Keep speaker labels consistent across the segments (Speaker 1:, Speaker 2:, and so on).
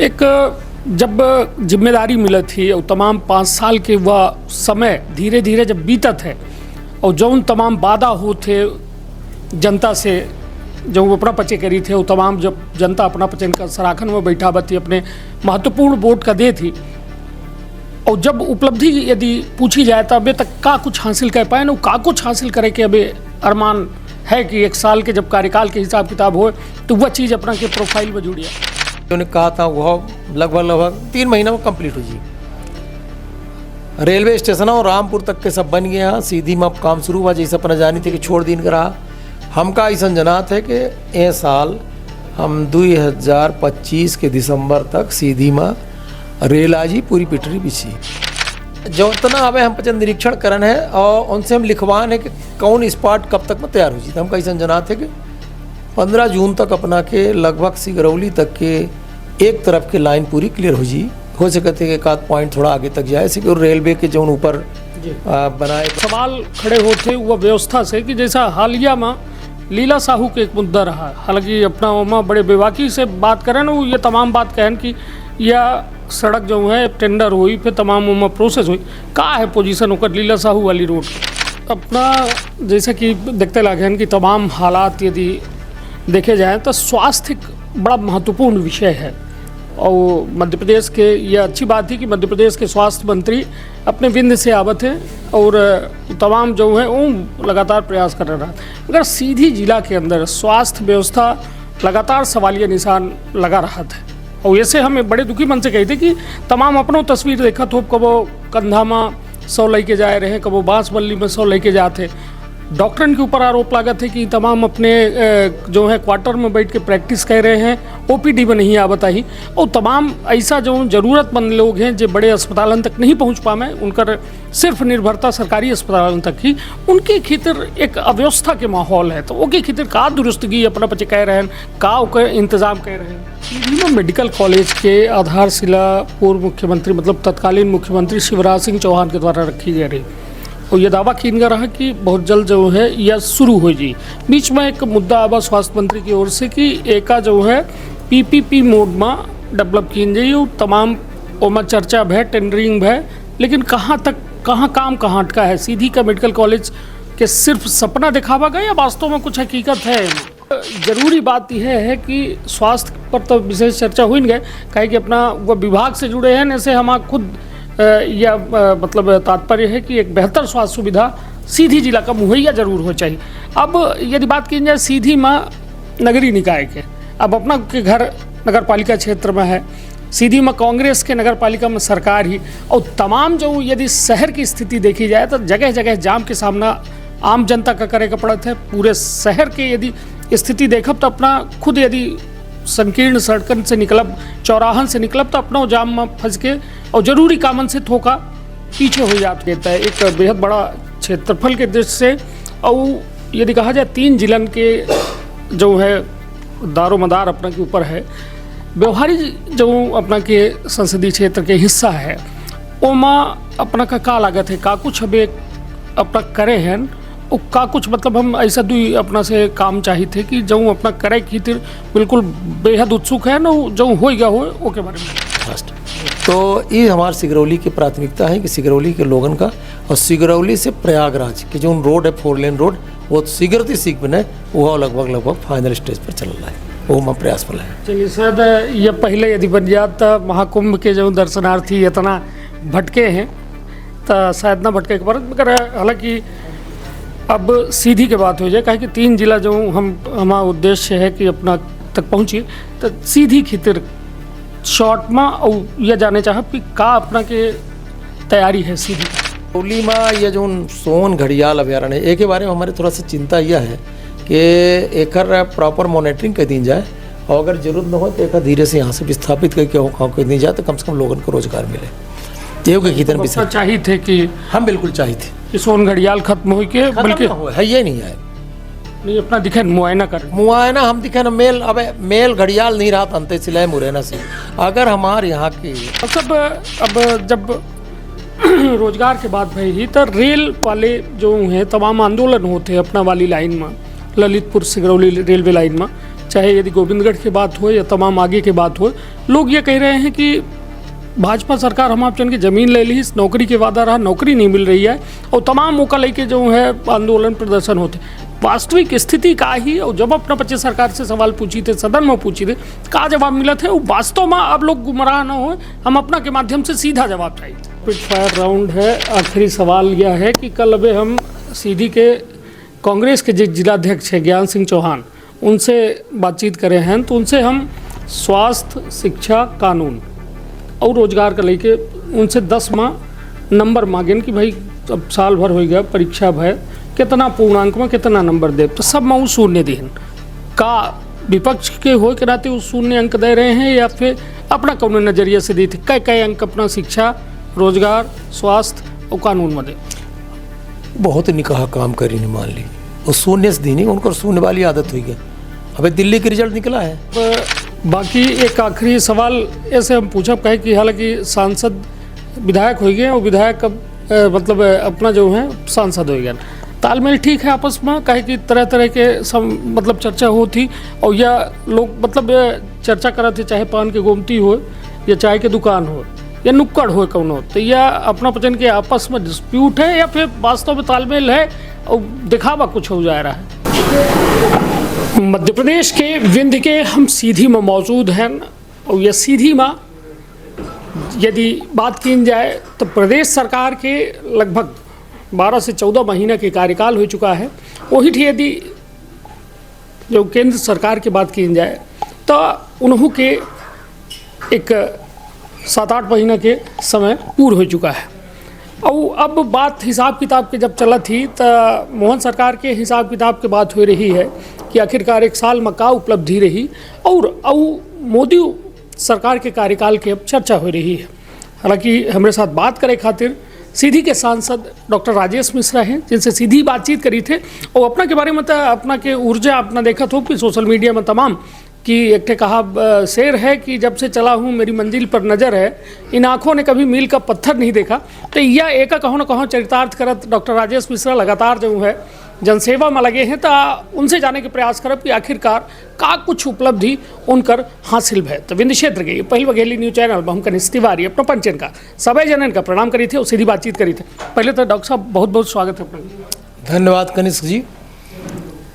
Speaker 1: एक जब जिम्मेदारी मिली थी और तमाम 5 साल के वह समय धीरे धीरे जब बीतत है और जौन तमाम वादा हो थे जनता से जो वो अपना पचे करी थे वो तमाम जब जनता अपना पचन का सराखन में बैठा बती अपने महत्वपूर्ण वोट का दे थी और जब उपलब्धि यदि पूछी जाए तो अभी तक का कुछ हासिल कर पाए ना का कुछ हासिल करे के अभी अरमान है कि 1 साल के जब कार्यकाल के हिसाब किताब हो तो वह चीज़ अपना के प्रोफाइल में जुड़ी है।
Speaker 2: उन्होंने कहा था वह लगभग 3 महीना में कंप्लीट हो जी। रेलवे स्टेशन और रामपुर तक के सब बन गए हैं, सीधी में अब काम शुरू हुआ जैसे अपना जानी थे कि छोड़ दिन का रहा। हमका ऐसा जनात है कि ये साल हम 2025 के दिसंबर तक सीधी में रेल आजी पूरी पिटरी बिछी जो इतना अब हम पचन निरीक्षण करन है और उनसे हम लिखवान है कि कौन स्पॉट कब तक में तैयार हो जी। तो हम कैसे जनात है कि 15 जून तक अपना के लगभग सिगरौली तक के एक तरफ की लाइन पूरी क्लियर हो जी। हो सकते हैं एक आध पॉइंट थोड़ा आगे तक जाए सिक्योर रेलवे के जो ऊपर बनाए।
Speaker 1: सवाल खड़े होते वह व्यवस्था से कि जैसा हालिया में लीला साहू के एक मुद्दा रहा, हालांकि अपना वहाँ बड़े बेबाकी से बात करें ना ये तमाम बात कहन कि यह सड़क जो है टेंडर हुई फिर तमाम वहाँ प्रोसेस हुई का है पोजीशन होकर लीला साहू वाली रोड अपना जैसे कि देखते लागन कि तमाम हालात यदि देखे जाएँ तो स्वास्थ्य एक बड़ा महत्वपूर्ण विषय है और मध्य प्रदेश के यह अच्छी बात थी कि मध्य प्रदेश के स्वास्थ्य मंत्री अपने विंध्य से आवत हैं और तमाम जो है वो लगातार प्रयास कर रहा है। मगर सीधी जिला के अंदर स्वास्थ्य व्यवस्था लगातार सवालिया निशान लगा रहा था और ऐसे हमें बड़े दुखी मन से कही थे कि तमाम अपनों तस्वीर देखा तो कबो कंधा में 100 लेके जाए रहे कबो बांसबल्ली में 100 लेके जाते। डॉक्टरन के ऊपर आरोप लगा थे कि तमाम अपने जो है क्वार्टर में बैठ के प्रैक्टिस कर रहे हैं, ओपीडी में नहीं आ बताई और तमाम ऐसा जो ज़रूरतमंद लोग हैं जो बड़े अस्पतालन तक नहीं पहुंच पाए उनकर सिर्फ निर्भरता सरकारी अस्पतालन तक ही उनके खितर एक अव्यवस्था के माहौल है। तो उनके खितर का दुरुस्तगी अपना बच्चे कह रहे हैं का ओकर इंतजाम कर रहे हैं। मेडिकल कॉलेज के आधारशिला पूर्व मुख्यमंत्री मतलब तत्कालीन मुख्यमंत्री शिवराज सिंह चौहान के द्वारा रखी गई रही और ये दावा किन का रहा कि बहुत जल्द जो है यह शुरू हो जी। बीच में एक मुद्दा आवा स्वास्थ्य मंत्री की ओर से कि एका जो है पीपीपी मोड में डेवलप की जाए और तमाम ओमा चर्चा है टेंडरिंग है लेकिन कहाँ तक कहाँ काम कहाँ अटका है। सीधी का मेडिकल कॉलेज के सिर्फ सपना दिखावा गया या वास्तव में कुछ हकीकत है। जरूरी बात यह है कि स्वास्थ्य पर तो विशेष चर्चा हुई नहीं गए कहे कि अपना वह विभाग से जुड़े हैं ऐसे हम खुद या मतलब तात्पर्य है कि एक बेहतर स्वास्थ्य सुविधा सीधी जिला का मुहैया जरूर हो चाहिए। अब यदि बात की जाए सीधी में नगरीय निकाय के अब अपना के घर नगर पालिका क्षेत्र में है, सीधी में कांग्रेस के नगर पालिका में सरकार ही और तमाम जो यदि शहर की स्थिति देखी जाए तो जगह जगह जाम के सामना आम जनता का करे का पड़त है। पूरे शहर के यदि स्थिति देखब तो अपना खुद यदि संकीर्ण सड़कन से निकलब चौराहन से निकलब तो अपना जाम में फंस के और जरूरी कामन से थोका पीछे हो जाता देता है एक बेहद बड़ा क्षेत्रफल के दृष्टि से। और यदि कहा जाए 3 जिलन के जो है दारोमदार अपना के ऊपर है व्यवहारी जो अपना के संसदीय क्षेत्र के हिस्सा है ओमा अपना का लागत है का कुछ अभी अपना करे हैं और का कुछ मतलब हम ऐसा दुई अपना से काम चाहिए थे कि जो अपना करे की बिल्कुल बेहद उत्सुक है ना जो हो गया हो ओके बारे में।
Speaker 2: तो ये हमारे सिगरौली की प्राथमिकता है कि सिगरौली के लोगन का और सिगरौली से प्रयागराज की जो रोड है 4 लेन रोड वो शीघ्रति सीख बने वो लगभग फाइनल स्टेज पर चल रहा है वो मैं प्रयास पर है।
Speaker 1: चलिए सर ये पहले यदि बन जाता महाकुंभ के जो दर्शनार्थी इतना भटके हैं तो शायद ना भटके के बाद मगर हालांकि अब सीधी की बात हो जाए कहे कि 3 जिला जो हमारा उद्देश्य है कि अपना तक पहुँचिए तो सीधी खितर शॉर्ट में और यह जाने चाह कि का अपना के तैयारी है सीधी
Speaker 2: सिगरौली में यह जो सोन घड़ियाल अभ्यारण्य है एक के बारे में हमारे थोड़ा सा चिंता यह है कि एक प्रॉपर मॉनिटरिंग कर दी जाए और अगर जरूरत न हो तो एक धीरे से यहाँ से विस्थापित करके हो कर दी जाए तो कम से कम लोगों को रोजगार मिले। ये
Speaker 1: चाहिए थे कि
Speaker 2: हम बिल्कुल चाहिए थे
Speaker 1: कि सोन घड़ियाल खत्म हो के बल्कि
Speaker 2: है ये नहीं है
Speaker 1: नहीं अपना दिखे मुआयना कर
Speaker 2: मुआयना हम दिखे ना मेल अब मेल घड़ियाल नहीं रहा अंत सिलाई मुरैना से अगर हमारे यहाँ की
Speaker 1: सब अब जब रोजगार के बात भाई ही तो रेल वाले जो हैं तमाम आंदोलन होते हैं अपना वाली लाइन में ललितपुर सिगरौली रेलवे लाइन में चाहे यदि गोविंदगढ़ की बात हो या तमाम आगे की बात हो, लोग ये कह रहे हैं कि भाजपा सरकार हम आप चल के ज़मीन ले ली, नौकरी के वादा रहा, नौकरी नहीं मिल रही है और तमाम मौका लेके जो है आंदोलन प्रदर्शन होते। वास्तविक स्थिति का ही, और जब अपना बच्चे सरकार से सवाल पूछी थे, सदन में पूछी थे, का जवाब मिला थे, वो वास्तव में आप लोग गुमराह न हो, हम अपना के माध्यम से सीधा जवाब चाहिए। पिट फायर राउंड है। आखिरी सवाल यह है कि कल अभी हम सीधी के कांग्रेस के जिलाध्यक्ष है ज्ञान सिंह चौहान, उनसे बातचीत करे हैं, तो उनसे हम स्वास्थ्य, शिक्षा, कानून और रोजगार का लेके उनसे 10 नंबर मांगे कि भाई अब साल भर हो गया, परीक्षा भय, कितना पूर्णांक में कितना नंबर दे, तो सब में वो शून्य देन का विपक्ष के हो के नाते वो शून्य अंक दे रहे हैं या फिर अपना कौन नजरिए से दी थी कई अंक अपना शिक्षा, रोजगार, स्वास्थ्य और कानून में दे।
Speaker 2: बहुत निकाह काम करी नहीं, मान ली वो शून्य से दी नहीं, उनको शून्य वाली आदत हुई है। अबे दिल्ली की रिजल्ट निकला है।
Speaker 1: बाकी एक आखिरी सवाल ऐसे हम पूछा कहे कि हालांकि सांसद विधायक हो गए और विधायक अब मतलब अपना जो है सांसद हो गया, तालमेल ठीक है आपस में, कहे कि तरह तरह के मतलब चर्चा होती और या लोग मतलब चर्चा करते, चाहे पान के गोमती हो या चाय के दुकान हो या नुक्कड़ हो कौन हो, तो यह अपना पचन के आपस में डिस्प्यूट है या फिर वास्तव में तालमेल है और दिखावा कुछ हो जा रहा है। मध्य प्रदेश के विंध्य के हम सीधी में मौजूद हैं और यह सीधी में यदि बात की जाए तो प्रदेश सरकार के लगभग 12 से 14 महीने के कार्यकाल हो चुका है। वही थी यदि जो केंद्र सरकार की बात की जाए तो उन्हों के एक 7-8 महीने के समय पूर्ण हो चुका है और अब बात हिसाब किताब की जब चला थी तो मोहन सरकार के हिसाब किताब की बात हो रही है कि आखिरकार एक साल में का उपलब्धि रही और मोदी सरकार के कार्यकाल की अब चर्चा हो रही है। हालांकि हमारे साथ बात करे खातिर सीधी के सांसद डॉक्टर राजेश मिश्रा हैं, जिनसे सीधी बातचीत करी थे और अपना के बारे में तो अपना के ऊर्जा अपना देखा तो कि सोशल मीडिया में तमाम कि एक कहा शेर है कि जब से चला हूँ मेरी मंजिल पर नज़र है, इन आँखों ने कभी मील का पत्थर नहीं देखा। तो यह एक कहो न कहो चरितार्थ करत डॉक्टर राजेश मिश्रा लगातार जो है जनसेवा में लगे हैं, तो उनसे जाने के प्रयास करब कि आखिरकार का कुछ उपलब्धि उनकर हासिल है। तो विंध्य क्षेत्र के पहली बघेली न्यूज चैनल में हम कनिष्ठ तिवारी अपना पंचन का सभी जनन का प्रणाम करी थे और सीधी बातचीत करी थे। पहले तो डॉक्टर साहब बहुत बहुत स्वागत है अपना।
Speaker 2: धन्यवाद कनिष्ठ जी,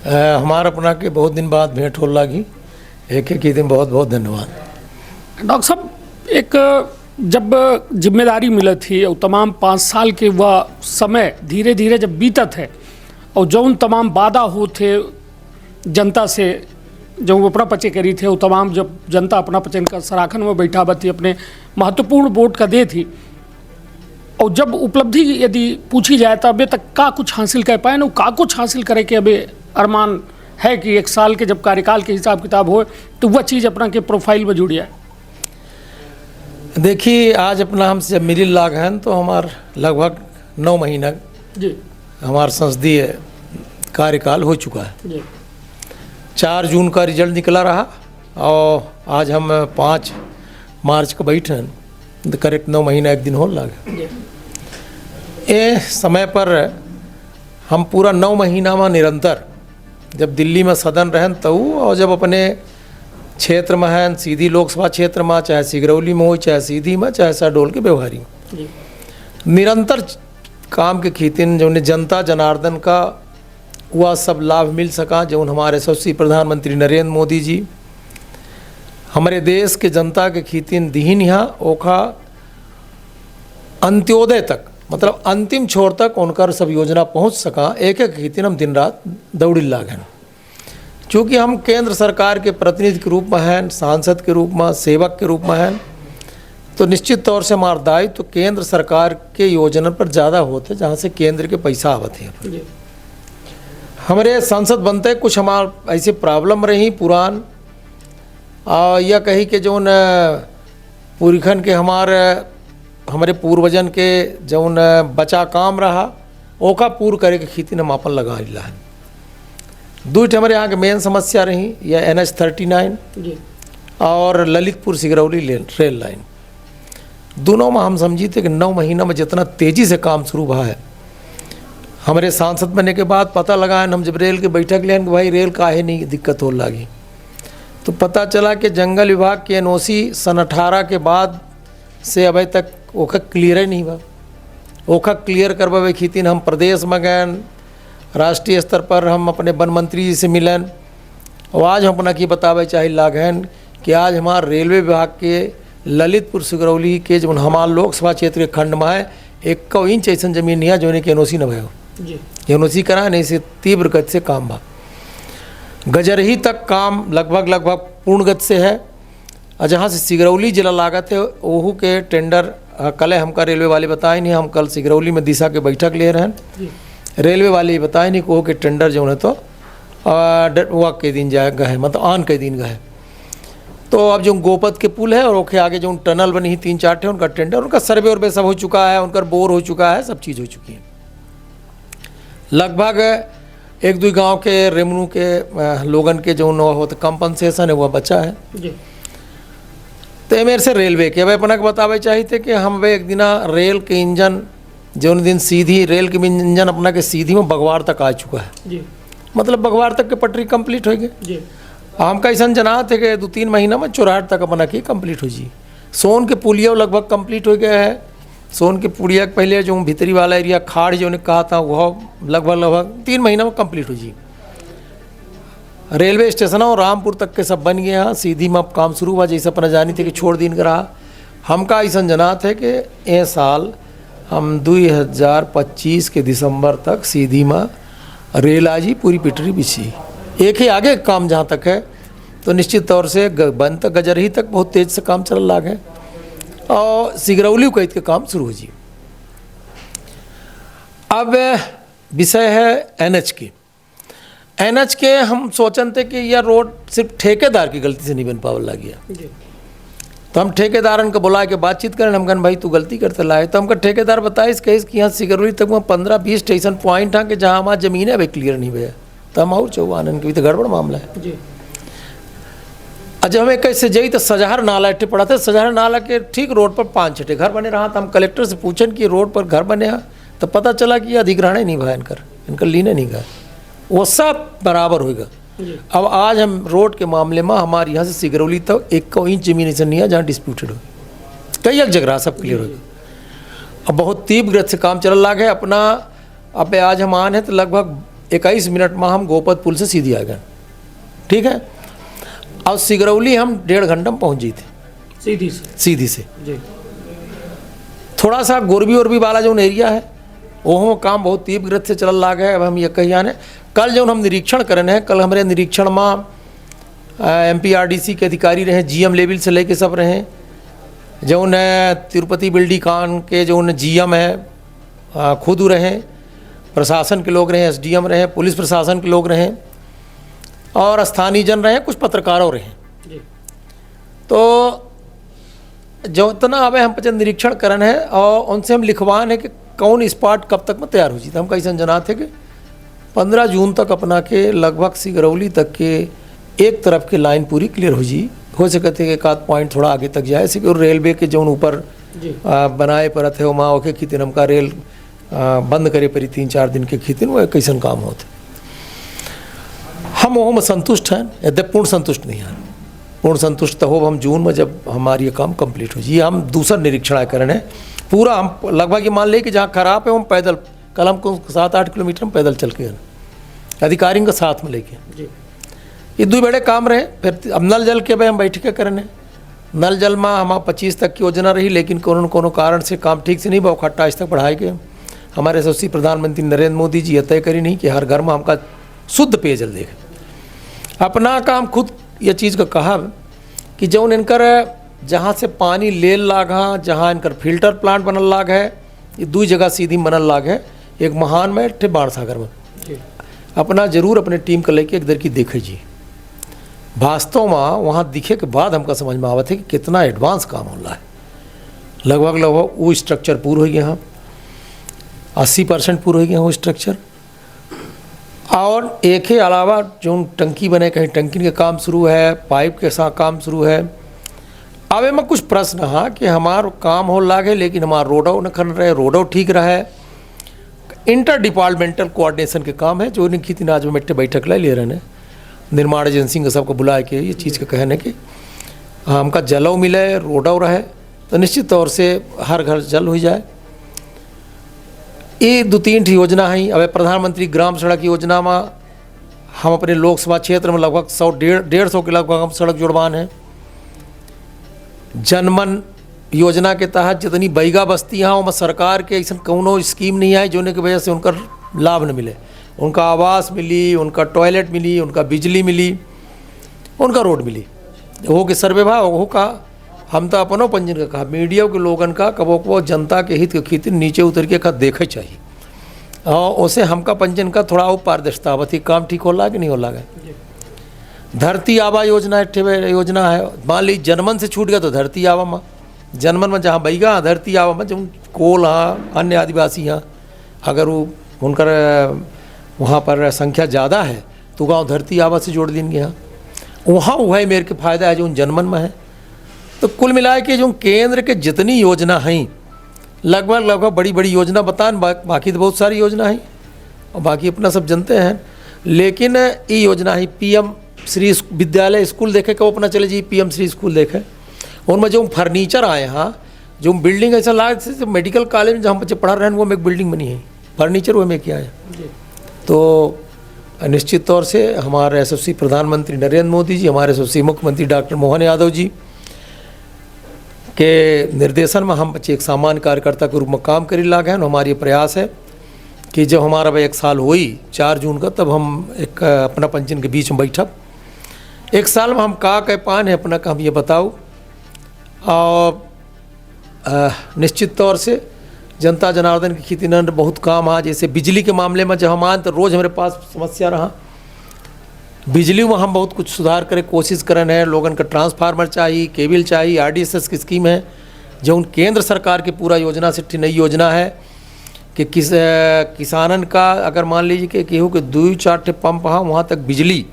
Speaker 2: हमारा अपना के बहुत दिन बाद भेंट हो लगी, एक दिन बहुत बहुत धन्यवाद।
Speaker 1: डॉक्टर साहब, एक जब जिम्मेदारी मिली थी और तमाम 5 साल के वह समय धीरे धीरे जब बीतत है और जो उन तमाम वादा हो थे जनता से जो अपना पचे करी थे वो तमाम जब जनता अपना पचन का सराखन में बैठा थी, अपने महत्वपूर्ण वोट का दे थी और जब उपलब्धि यदि पूछी जाए तो अभी तक का कुछ हासिल कर पाए ना, का कुछ हासिल करे कि अभी अरमान है कि 1 साल के जब कार्यकाल के हिसाब किताब हो तो वह चीज़ अपना के प्रोफाइल में जुड़ जाए।
Speaker 2: देखिए आज अपना हम जब मिडिल लाग हैं तो हमार लगभग 9 महीना
Speaker 1: जी
Speaker 2: हमारा संसदीय कार्यकाल हो चुका है
Speaker 1: जी।
Speaker 2: 4 जून का रिजल्ट निकला रहा और आज हम 5 मार्च को बैठे हैं, तो करेक्ट 9 महीना 1 दिन हो लगे। ये समय पर हम पूरा 9 महीना में निरंतर जब दिल्ली में सदन रहन तो और जब अपने क्षेत्र में हैं सीधी लोकसभा क्षेत्र में, चाहे सिगरौली में हो, चाहे सीधी में, चाहे शहडोल के व्यवहारी में, निरंतर काम के खीतिन जो जनता जनार्दन का वह सब लाभ मिल सका। जो हमारे यशस्वी प्रधानमंत्री नरेंद्र मोदी जी हमारे देश के जनता के खीतिन दीन यहाँ ओखा अंत्योदय तक मतलब अंतिम छोर तक उनकर सब योजना पहुँच सका। एक खीतिन हम दिन रात दौड़ी लागन, चूँकि हम केंद्र सरकार के प्रतिनिधि के रूप में हैं, सांसद के रूप में, सेवक के रूप में हैं, तो निश्चित तौर से हमारा दायित्व तो केंद्र सरकार के योजना पर ज़्यादा होते जहाँ से केंद्र के पैसा आवते हैं। हमारे सांसद बनते कुछ हमारे ऐसी प्रॉब्लम रही पुरान या कही कि जो पुरखन के हमारे पूर्वजन के जो बचा काम रहा ओका पूर्ण करे के खीती हम अपन लगा ला है। 2 हमारे यहाँ के मेन समस्या रही या NH-39 और ललितपुर सिगरौली रेल लाइन, दोनों में हम समझी थे कि 9 महीना में जितना तेज़ी से काम शुरू हुआ है। हमारे सांसद बनने के बाद पता लगा हम जब रेल के बैठक लें कि भाई रेल काहे नहीं दिक्कत हो लगी, तो पता चला कि जंगल विभाग के एनओसी सन 18 के बाद से अभी तक ओखा क्लियर ही नहीं हुआ। ओखा क्लियर करवावे खीतिन हम प्रदेश में गए, राष्ट्रीय स्तर पर हम अपने वन मंत्री जी से मिलन, और आज हम अपना की बतावे चाहे लागन कि आज हमारे रेलवे विभाग के ललितपुर सिगरौली के जो हमारे लोकसभा क्षेत्र के खंड में है 1 इंच ऐसा जमीन नहीं है जो कि एनओसी न भयो
Speaker 1: जी।
Speaker 2: एनओसी करा नहीं से तीव्र गति से काम बा। गजरही तक काम लगभग पूर्ण गति से है। और जहाँ से सिगरौली जिला लागत है ओहू के टेंडर कल हमका रेलवे वाले बताए नहीं। हम कल सिगरौली में दिशा के बैठक ले रहे हैं, रेलवे वाले बताए नहीं को के टेंडर जो है तो वह के दिन जाए गए मतलब आन के दिन गए। तो अब जो गोपत के पुल है और ओके आगे जो टनल बनी 3-4 थे उनका टेंडर, उनका सर्वे और सब हो चुका है, उनका बोर हो चुका है, सब चीज़ हो चुकी है। लगभग 1-2 गांव के रेमनू के लोगन के जो होता कंपनसेशन है वह बचा है
Speaker 1: जी।
Speaker 2: तो मेरे से रेलवे के भाई अपना बतावे चाहिए थे कि हम भाई एक दिना रेल के इंजन जो दिन सीधी रेल के इंजन अपना के सीधी में बगवार तक आ चुका है
Speaker 1: जी।
Speaker 2: मतलब बगवार तक के पटरी कंप्लीट हो गई
Speaker 1: जी।
Speaker 2: हमका ऐसा जना थे कि 2-3 महीना में चौराहट तक अपना की कंप्लीट हो जी। सोन के पुलिया लगभग कंप्लीट हो गया है। सोन के पुलिया के पहले जो भीतरी वाला एरिया खाड़ जो ने कहा था वह लगभग 3 महीना में कंप्लीट हो जी। रेलवे स्टेशन और रामपुर तक के सब बन गए हैं, सीधी में अब काम शुरू हुआ। जैसे अपना जानी थे कि छोड़ दिन करा हमका ऐसा जना थे कि ये साल हम 2025 के दिसंबर तक सीधी में रेल आजी पूरी पटरी बिछी। एक ही आगे काम जहाँ तक है तो निश्चित तौर से बन तक गजरही तक बहुत तेज से काम चल रहा है और सिगरौली कैद के काम शुरू हो जी। अब विषय है एनएच के। एनएच के हम सोचन थे कि यह रोड सिर्फ ठेकेदार की गलती से नहीं बन पावल लग गया। तो हम ठेकेदारन को बुला के बातचीत करें, हम कहन भाई तू गलती करते लाए। तो हमका ठेकेदार बताए कि यहाँ सिगरौली तक में 15-20 स्टेशन पॉइंट हैं कि जहाँ हमारा ज़मीन है वे क्लियर नहीं हुए। तो हम और चौहान की भी तो गड़बड़ मामला है
Speaker 1: जी।
Speaker 2: जब हमें कैसे जाई तो सजहर नाला इट्टे पड़ा था। सजहर नाला के ठीक रोड पर 5-6 घर बने रहा। तो हम कलेक्टर से पूछन कि रोड पर घर बने हैं तो पता चला कि अधिग्रहण ही नहीं हुआ इनका लीने नहीं गए, वो सब बराबर होगा। अब आज हम रोड के मामले में हमारे यहाँ से सिगरौली तक 1 इंच जमीन ऐसा नहीं है जहाँ डिस्प्यूटेड हो, कई एक जगह सब क्लियर हो गया। अब बहुत तीव्र गति से काम चल रहा है अपना। अब आज हम आन है तो लगभग 21 मिनट में हम गोपत पुल से सीधी आ गए, ठीक है। और सिगरौली हम 1.5 घंटा में पहुँच गई थे सीधी से
Speaker 1: जी।
Speaker 2: थोड़ा सा गोरबी और भी वाला जो एरिया है वो काम बहुत तीव्र गति से चल रहा है। अब हम ये कही आने कल जो हम निरीक्षण करें हैं, कल हमारे निरीक्षण में MPRDC के अधिकारी रहे, GM लेवल से लेके सब रहे, जो तिरुपति बिल्डी खान के जो GM है खुद रहे, प्रशासन के लोग रहे, SDM रहे, पुलिस प्रशासन के लोग रहे और स्थानीय जन रहे, कुछ पत्रकारों रहे। तो जो इतना अब हम पचन निरीक्षण करन है और उनसे हम लिखवान है कि कौन स्पॉट कब तक में तैयार हो जी। तो हम कैसे जना थे कि 15 जून तक अपना के लगभग सिगरौली तक के एक तरफ की लाइन पूरी क्लियर हो जी। हो सके थे एक आध पॉइंट थोड़ा आगे तक जाए सिक्योर रेलवे के जो ऊपर बनाए परत है वहाँ ओके खीतिन हमका रेल बंद करे परी 3-4 दिन के खीतिन वो कैसन काम होते। हम वो में संतुष्ट हैं, यद्यप पूर्ण संतुष्ट नहीं हैं। पूर्ण संतुष्ट तो हो हम जून में जब हमारी ये काम कंप्लीट हो जी। हम दूसरा निरीक्षण करें पूरा हम लगभग ये मान ले कि जहाँ खराब है हम पैदल कल हमको 7-8 किलोमीटर में पैदल चल के अधिकारियों का साथ में लेके ये 2 बड़े काम रहे। फिर अब नल जल के भाई हम बैठकें करने नल जल में हमारा 25 तक की योजना रही, लेकिन कोनो कारण से काम ठीक से नहीं बहु 28 तक बढ़ाए गए। हमारे यशस्वी प्रधानमंत्री नरेंद्र मोदी जी ये तय करी नहीं कि हर घर में हमका शुद्ध पेयजल देखे। अपना काम खुद ये चीज़ का कहा कि जो इनकर जहाँ से पानी ले लागा, जहाँ इनकर फिल्टर प्लांट बनल लाग है, ये 2 जगह सीधी बनल लाग है, एक महान में एक बाण सागर में। अपना जरूर अपने टीम को लेके इधर की देखे जी। वास्तव में वहाँ दिखे के बाद हमका समझ में आवत है कि कितना एडवांस काम हो रहा है। लगभग वो स्ट्रक्चर पूरा हो गया, हाँ 80% पूरा हो गया वो स्ट्रक्चर। और एक ही अलावा जो टंकी बने कहीं टंकी का काम शुरू है, पाइप के साथ काम शुरू है। अब में कुछ प्रश्न हाँ कि हमारा काम हो लागे लेकिन हमारा रोडो न कर रहे, रोडो ठीक रहे। इंटर डिपार्टमेंटल कोऑर्डिनेशन के काम है जो इनकी 3 आज में बैठक ले रहे हैं। निर्माण एजेंसी का सबको बुला के ये चीज़ का कहने कि हमका जलो मिले रोडो रहे तो निश्चित तौर से हर घर जल हो जाए। ये 2-3 योजना है। अब प्रधानमंत्री ग्राम सड़क योजना में हम अपने लोकसभा क्षेत्र में लगभग 100-150 के लगभग हम सड़क जुड़वान हैं। जनमन योजना के तहत जितनी बैगा बस्ती हैं उनमें सरकार के ऐसा कौनो स्कीम नहीं आई जोने की वजह से उनका लाभ न मिले। उनका आवास मिली, उनका टॉयलेट मिली, उनका बिजली मिली, उनका रोड मिली। हो के सर्वे भाव हो का हम तो अपनों पंजन का कहा मीडिया के लोगन का कबो कबो जनता के हित के खातिर नीचे उतर के का देखे चाहिए और उसे हमका पंजन का थोड़ा और पारदर्शिता बती काम ठीक होला कि नहीं होला। धरती आबा योजना एक योजना है। मान ली जनमन से छूट गया तो धरती आबा में, जनमन में जहाँ बैगा धरती आबा में जब कोल हाँ अन्य आदिवासी हाँ अगर वो उनकर वहाँ पर संख्या ज़्यादा है तो गाँव धरती आबा से जोड़ देंगे। हाँ वहाँ वह मेरे के फ़ायदा है जो जनमन में है। तो कुल मिला के जो केंद्र के जितनी योजना हैं लगभग बड़ी बड़ी योजना बताएं, बाकी तो बहुत सारी योजना हैं और बाकी अपना सब जनते हैं। लेकिन ये योजना है PM श्री विद्यालय स्कूल देखे को अपना चले जी PM श्री स्कूल देखे उनमें जो फर्नीचर आए हाँ जो बिल्डिंग ऐसा लाग से मेडिकल कॉलेज में जहाँ बच्चे पढ़ा रहे हैं वो में एक बिल्डिंग बनी है फर्नीचर वो में किया है। तो निश्चित तौर से हमारे यशस्वी प्रधानमंत्री नरेंद्र मोदी जी, हमारे यशस्वी मुख्यमंत्री डॉक्टर मोहन यादव जी के निर्देशन में हम बच्चे एक सामान्य कार्यकर्ता के रूप में काम करी लागे हैं। हमारा ये प्रयास है कि जब हमारा भाई 1 साल हुई 4 जून का तब हम एक अपना पंचन के बीच में बैठब 1 साल में हम का कह पान है अपना का हम ये बताओ। और निश्चित तौर से जनता जनार्दन की खेती न बहुत काम आ। जैसे बिजली के मामले में जब हम आए तो रोज़ हमारे पास समस्या रहा। बिजली में हम बहुत कुछ सुधार करे कोशिश करन है। लोगन का ट्रांसफार्मर चाहिए, केबल चाहिए, RDSS की स्कीम है जो उन केंद्र सरकार की पूरा योजना से नई योजना है कि किसानन का अगर मान लीजिए कि केहू के 2-4 पंप हाँ वहाँ तक बिजली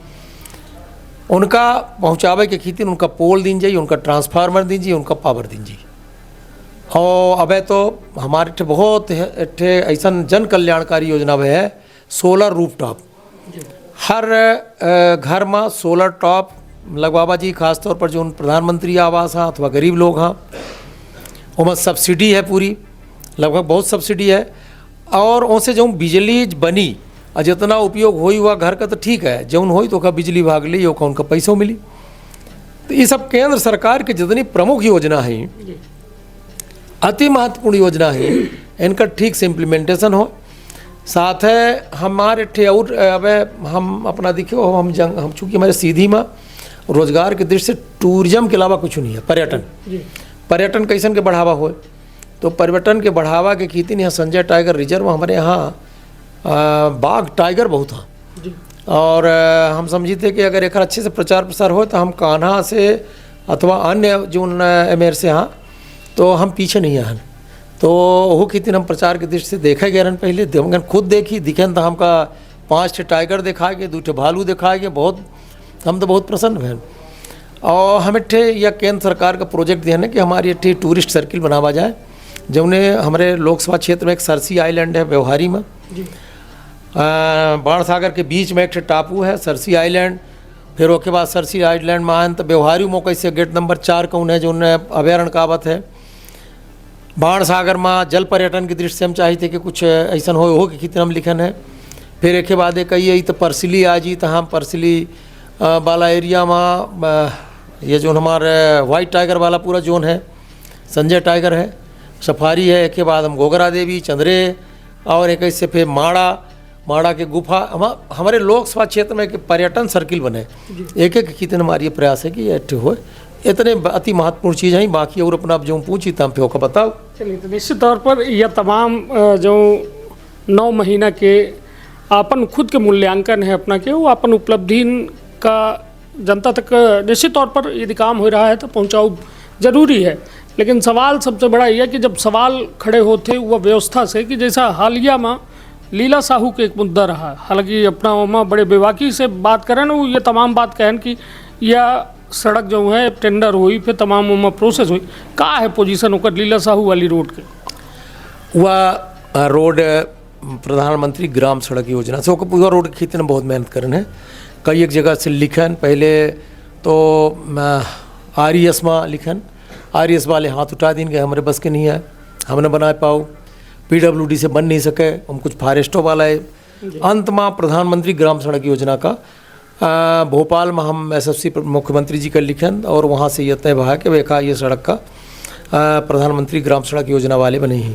Speaker 2: उनका पहुँचावे के खेती उनका पोल दिन जाइए, उनका ट्रांसफार्मर दिन जाइए, उनका पावर दिन जाइए। और अब तो हमारे बहुत ऐसा जन कल्याणकारी योजना भी है सोलर रूफटॉप। हर घर में सोलर टॉप लगवाबा जी खासतौर पर जो प्रधानमंत्री आवास हाँ अथवा गरीब लोग हाँ उनमें सब्सिडी है पूरी लगभग बहुत सब्सिडी है। और उनसे जो बिजली बनी और जितना उपयोग हो हुआ घर का तो ठीक है जौन हो तो का बिजली भाग ली का उनका पैसों मिली। तो ये सब केंद्र सरकार के जितनी प्रमुख योजना है अति महत्वपूर्ण योजना है इनका ठीक से इम्प्लीमेंटेशन हो। साथ है हमारे और अब हम अपना देखियो हम चूँकि हमारे सीधी में रोजगार के दृष्टि से टूरिज्म के अलावा कुछ नहीं है। पर्यटन कैसन के बढ़ावा हो तो पर्यटन के बढ़ावा के खेती यहाँ संजय टाइगर रिजर्व हमारे यहाँ बाघ टाइगर बहुत हाँ। और हम समझते कि अगर एक अच्छे से प्रचार प्रसार हो तो हम कान्हा से अथवा अन्य जो एमेर से हाँ तो हम पीछे नहीं आन। तो वो खेती हम प्रचार के दृष्टि से देखे गए पहले हम खुद देखी दिखें तो हमका 5 टाइगर दिखा के 2 भालू दिखा के बहुत हम तो बहुत प्रसन्न हैं। और हम या केंद्र सरकार का प्रोजेक्ट दिया है कि हमारी टूरिस्ट सर्किल बनावा जाए जौने हमारे लोकसभा क्षेत्र में एक सरसी आइलैंड है व्यवहारी में बाण सागर के बीच में एक टापू है सरसी आइलैंड। फिर उसके बाद सरसी आइलैंड में आए तो व्यवहारी मौके से गेट नंबर 4 कौन है जो अभ्यारण्य कावत है। बाण सागर में जल पर्यटन की दृष्टि से हम चाहते कि कुछ ऐसा हो कि कितना हम लिखन है। फिर एक बाद एक कही तो परसिली आ जी तो हम परसिली वाला एरिया में ये जो हमारे वाइट टाइगर वाला पूरा जोन है संजय टाइगर है सफारी है। एक के बाद हम गोगरा देवी चंद्रे और एक ऐसे फिर माड़ा के गुफा हमारे लोकसभा क्षेत्र में एक पर्यटन सर्किल बने एक कितने हमारी ये प्रयास है कि ये हो। इतने अति महत्वपूर्ण चीज़ हैं बाकी और अपना जो पूछी तो हम पे होकर बताओ।
Speaker 1: चलिए तो निश्चित तौर पर यह तमाम जो 9 महीना के अपन खुद के मूल्यांकन है अपना के वो अपन उपलब्धि का जनता तक निश्चित तौर पर यदि काम हो रहा है तो पहुँचाओ जरूरी है। लेकिन सवाल सबसे बड़ा यह है कि जब सवाल खड़े होते वह व्यवस्था से कि जैसा हालिया में लीला साहू के एक मुद्दा रहा। हालांकि अपना वहाँ बड़े बेबाकी से बात करें ना ये तमाम बात कहन कि यह सड़क जो है टेंडर हुई फिर तमाम वहाँ प्रोसेस हुई का है पोजीशन होकर लीला साहू वाली रोड के
Speaker 2: वह रोड प्रधानमंत्री ग्राम सड़क योजना से पूरा रोड की खेती में बहुत मेहनत करन है कई एक जगह से लिखन, पहले तो RES में लिखन, RES वाले हाथ उठा दिन के हमारे बस के नहीं है, हमने बना पाओ, PWD से बन नहीं सके, हम कुछ फॉरेस्टो वाला है। अंत में प्रधानमंत्री ग्राम सड़क योजना का भोपाल में हम SFC मुख्यमंत्री जी का लिखन और वहाँ से ये तय हुआ कि देखा ये सड़क का प्रधानमंत्री ग्राम सड़क योजना वाले बने ही।